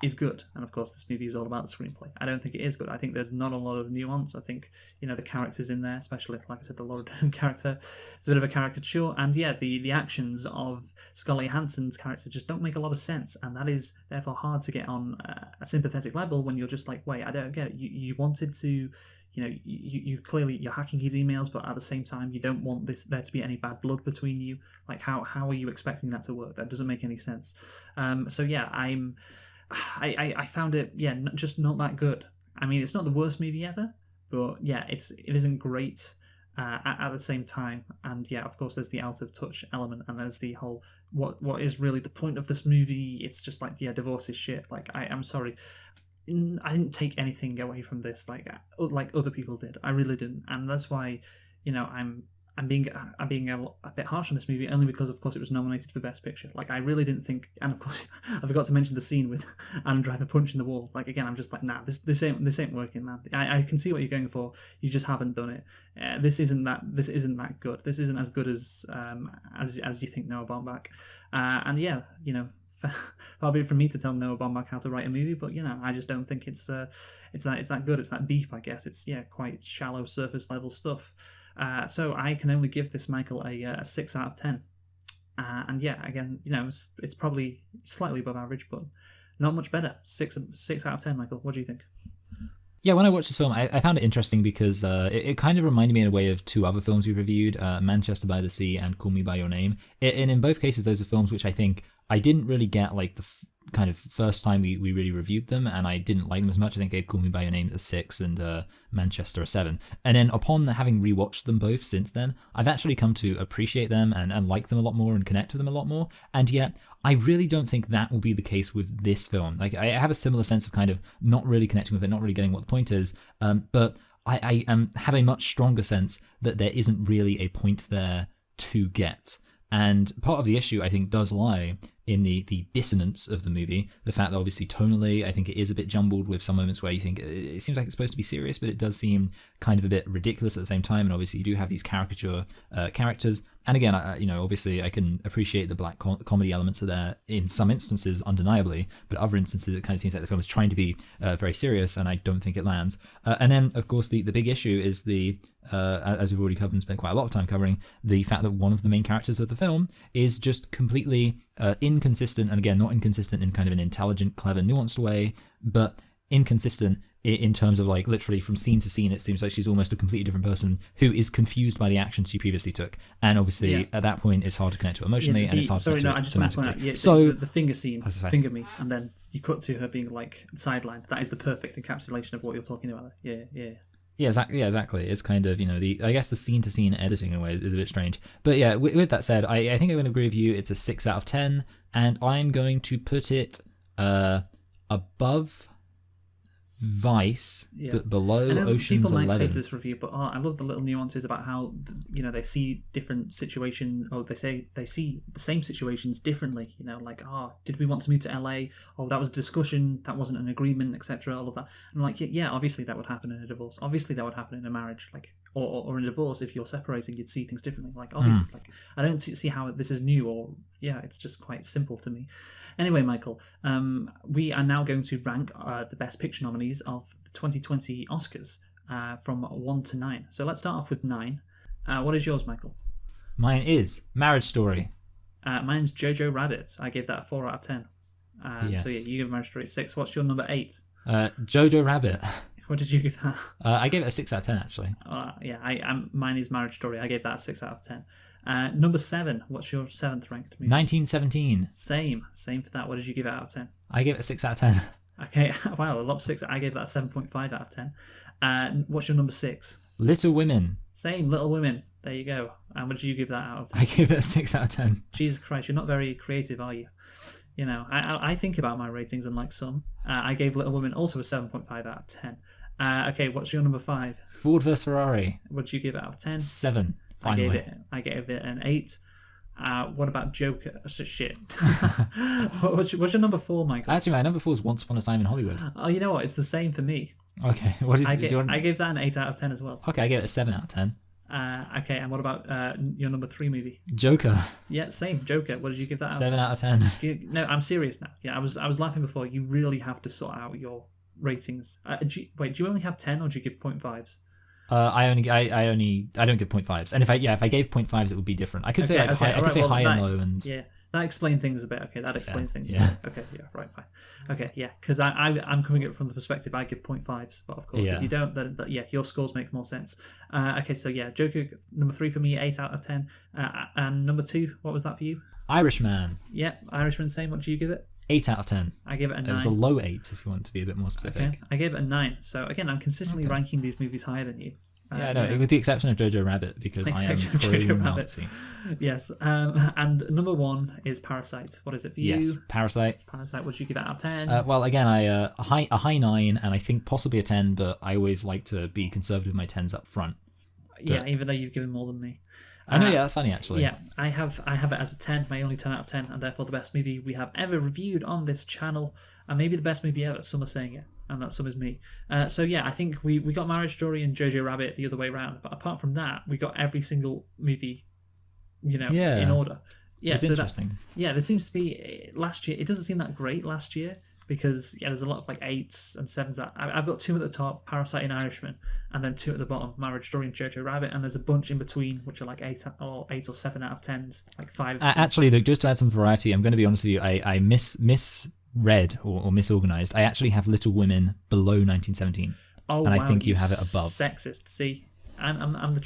is good. And of course, this movie is all about the screenplay. I don't think it is good. I think there's not a lot of nuance. I think, the characters in there, especially, like I said, the Laura Dern character, it's a bit of a caricature. And yeah, the actions of Scarlett Johansson's character just don't make a lot of sense. And that is therefore hard to get on a sympathetic level when you're just like, wait, I don't get it. You wanted to... you clearly you're hacking his emails, but at the same time you don't want there to be any bad blood between you. Like how are you expecting that to work? That doesn't make any sense. So yeah, I found it just not that good. I mean, it's not the worst movie ever, but yeah, it isn't great at the same time. And yeah, of course, there's the out of touch element, and there's the whole what is really the point of this movie. It's just like, yeah, divorce is shit. Like I'm sorry. I didn't take anything away from this like other people did. I really didn't, and that's why, I'm being a bit harsh on this movie, only because of course it was nominated for Best Picture. Like I really didn't think, and of course I forgot to mention the scene with Adam Driver punching the wall. Like again, I'm just like, nah, this ain't working, man. I can see what you're going for. You just haven't done it. This isn't that good. This isn't as good as you think Noah Baumbach. And yeah, far be it from me to tell Noah Baumbach how to write a movie, but I just don't think it's that good. It's that deep, I guess. It's quite shallow, surface level stuff. So I can only give this, Michael, a 6 out of 10. And yeah, again, it's probably slightly above average, but not much better. 6 out of 10, Michael. What do you think?
Yeah, when I watched this film, I found it interesting because it kind of reminded me in a way of two other films we reviewed, Manchester by the Sea and Call Me By Your Name. And in both cases, those are films which I think I didn't really get like the kind of first time we really reviewed them, and I didn't like them as much. I think I gave Call Me By Your Name a 6 and Manchester a 7. And then upon having rewatched them both since then, I've actually come to appreciate them and like them a lot more and connect with them a lot more. And yet, I really don't think that will be the case with this film. Like I have a similar sense of kind of not really connecting with it, not really getting what the point is, but I have a much stronger sense that there isn't really a point there to get. And part of the issue, I think, does lie in the dissonance of the movie. The fact that obviously tonally, I think it is a bit jumbled with some moments where you think it seems like it's supposed to be serious, but it does seem kind of a bit ridiculous at the same time. And obviously you do have these caricature characters. And again, obviously I can appreciate the black comedy elements are there in some instances, undeniably, but other instances it kind of seems like the film is trying to be very serious, and I don't think it lands. And then, of course, the big issue is as we've already covered and spent quite a lot of time covering, the fact that one of the main characters of the film is just completely inconsistent, and again, not inconsistent in kind of an intelligent, clever, nuanced way, but inconsistent in terms of like literally from scene to scene. It seems like she's almost a completely different person who is confused by the actions she previously took, and obviously at that point it's hard to connect to emotionally, and it's hard to connect to thematically.
So the finger scene, finger me, and then you cut to her being like sidelined. That is the perfect encapsulation of what you're talking about. Yeah,
exactly. It's kind of, I guess the scene-to-scene editing in a way is a bit strange. But yeah, with that said, I think I'm going to agree with you. It's a 6 out of 10, and I'm going to put it above Vice, but below Ocean's 11.
People might say to this review, but I love the little nuances about how they see different situations, or they see the same situations differently. Like, did we want to move to LA? Oh, that was a discussion, that wasn't an agreement, etc. All of that. And I'm like, yeah, obviously that would happen in a divorce. Obviously that would happen in a marriage, like, or in a divorce. If you're separating, you'd see things differently. Like, obviously, like, I don't see how this is new, or it's just quite simple to me. Anyway, Michael, we are now going to rank the Best Picture nominees of the 2020 Oscars from 1 to 9. So let's start off with 9. What is yours, Michael?
Mine is Marriage Story.
Mine's Jojo Rabbit. I gave that a 4 out of 10.
Yes.
So yeah, you give Marriage Story a 6. What's your number 8?
Jojo Rabbit.
What did you give that?
I gave it a 6 out of 10, actually.
Mine is Marriage Story. I gave that a 6 out of 10. Number 7. What's your 7th ranked movie?
1917.
Same for that. What did you give it out of 10?
I gave it a 6 out of 10.
Okay, wow, a lot of 6. I gave that a 7.5 out of 10. What's your number 6?
Little Women.
Same, Little Women. There you go. And what did you give that out of 10?
I gave it a 6 out of 10.
Jesus Christ, you're not very creative, are you? I think about my ratings, unlike some. I gave Little Women also a 7.5 out of 10. Okay, what's your number 5?
Ford vs Ferrari.
What did you give it out of 10?
7. Finally.
I gave it an 8. What about Joker? Shit. what's your number 4, Michael?
Actually, my number 4 is Once Upon a Time in Hollywood.
Oh, you know what? It's the same for me.
Okay, what did
I
do you want?
gave that an 8 out of 10 as well.
Okay, I gave it a 7 out of 10.
Okay, and what about your number 3 movie?
Joker.
Yeah, same. Joker. What did you give that?
7 out of 10.
No, I'm serious now. Yeah, I was laughing before. You really have to sort out your ratings. Do you only have 10 or do you give 0.5s?
I don't give 0.5s, and if I gave 0.5s, it would be different. I could say high and low, and
yeah, that explains things a bit. Okay, that explains things.
Yeah.
Okay, yeah, right, fine. Okay, yeah, because I'm coming at it from the perspective I give 0.5s, but of course if you don't, then your scores make more sense. Okay, so yeah, Joker number 3 for me, 8 out of 10, and number 2, what was that for you?
Irishman.
Yeah, Irishman, same. What do you give it?
8 out of 10.
I gave it a 9.
It was a low 8 if you want to be a bit more specific.
Okay, I gave it a 9. So again, I'm consistently ranking these movies higher than you.
With the exception of Jojo Rabbit, because I am pro-Nazi.
Yes, and number 1 is Parasite. What is it for you?
Yes, Parasite.
Parasite, would you give it out of 10?
Well, again, a high 9, and I think possibly a 10, but I always like to be conservative with my 10s up front.
Yeah, even though you've given more than me.
I know, that's funny actually.
Yeah, I have it as a 10, my only 10 out of 10, and therefore the best movie we have ever reviewed on this channel, and maybe the best movie ever. Some are saying it, and that some is me. So yeah, I think we got Marriage Story and Jojo Rabbit the other way around, but apart from that, we got every single movie, in order. Yeah,
it's interesting.
There seems to be last year. It doesn't seem that great last year. Because there's a lot of like 8s and 7s. I've got 2 at the top, Parasite and Irishman, and then 2 at the bottom, Marriage Story and Jojo Rabbit, and there's a bunch in between which are like 8 or 7 out of 10s, like 5.
Actually, look, just to add some variety, I'm going to be honest with you. I misread or misorganized. I actually have Little Women below 1917, and I think you have it above.
Sexist. See, I'm the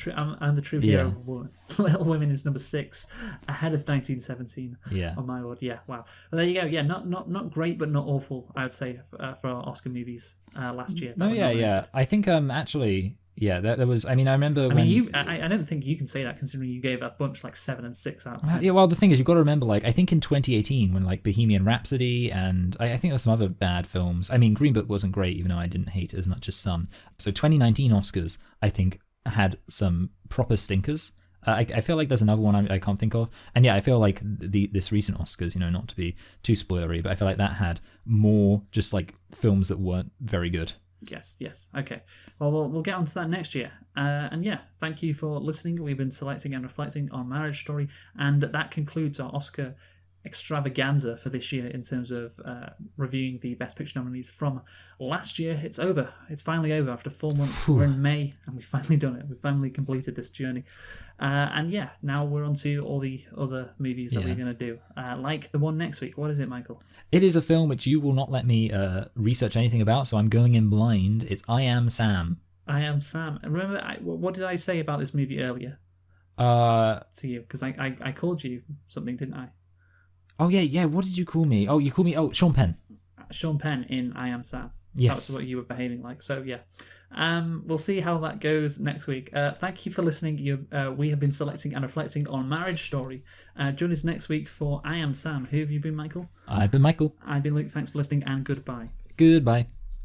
true hero of woman. Little Women is number 6, ahead of 1917.
Yeah.
On my word. Yeah. Wow. Well, there you go. Yeah. Not great, but not awful. I would say for Oscar movies last year.
No. Yeah. I think actually. Yeah, there was. I remember when.
I don't think you can say that considering you gave a bunch like 7 and 6 out of 10.
Yeah, well, the thing is, you've got to remember, like, I think in 2018, when like Bohemian Rhapsody and I think there's some other bad films. Green Book wasn't great, even though I didn't hate it as much as some. So 2019 Oscars, I think, had some proper stinkers. I feel like there's another one I can't think of. And yeah, I feel like this recent Oscars, not to be too spoilery, but I feel like that had more just like films that weren't very good.
Yes. Okay. Well, we'll get onto that next year. And yeah, thank you for listening. We've been selecting and reflecting on Marriage Story, and that concludes our Oscar extravaganza for this year in terms of reviewing the Best Picture nominees from last year. It's over. It's finally over after 4 months. We're in May, and we've finally done it. We've finally completed this journey. And yeah, now we're on to all the other movies that we're going to do. Like the one next week. What is it, Michael?
It is a film which you will not let me research anything about, so I'm going in blind. It's I Am Sam.
I Am Sam. Remember, what did I say about this movie earlier? To you? Because I called you something, didn't I?
Oh, yeah. What did you call me? Oh, you called me... Oh, Sean Penn.
Sean Penn in I Am Sam.
Yes.
That's what you were behaving like. So, yeah. We'll see how that goes next week. Thank you for listening. We have been selecting and reflecting on Marriage Story. Join us next week for I Am Sam. Who have you been, Michael?
I've been Michael.
I've been Luke. Thanks for listening, and goodbye.
Goodbye.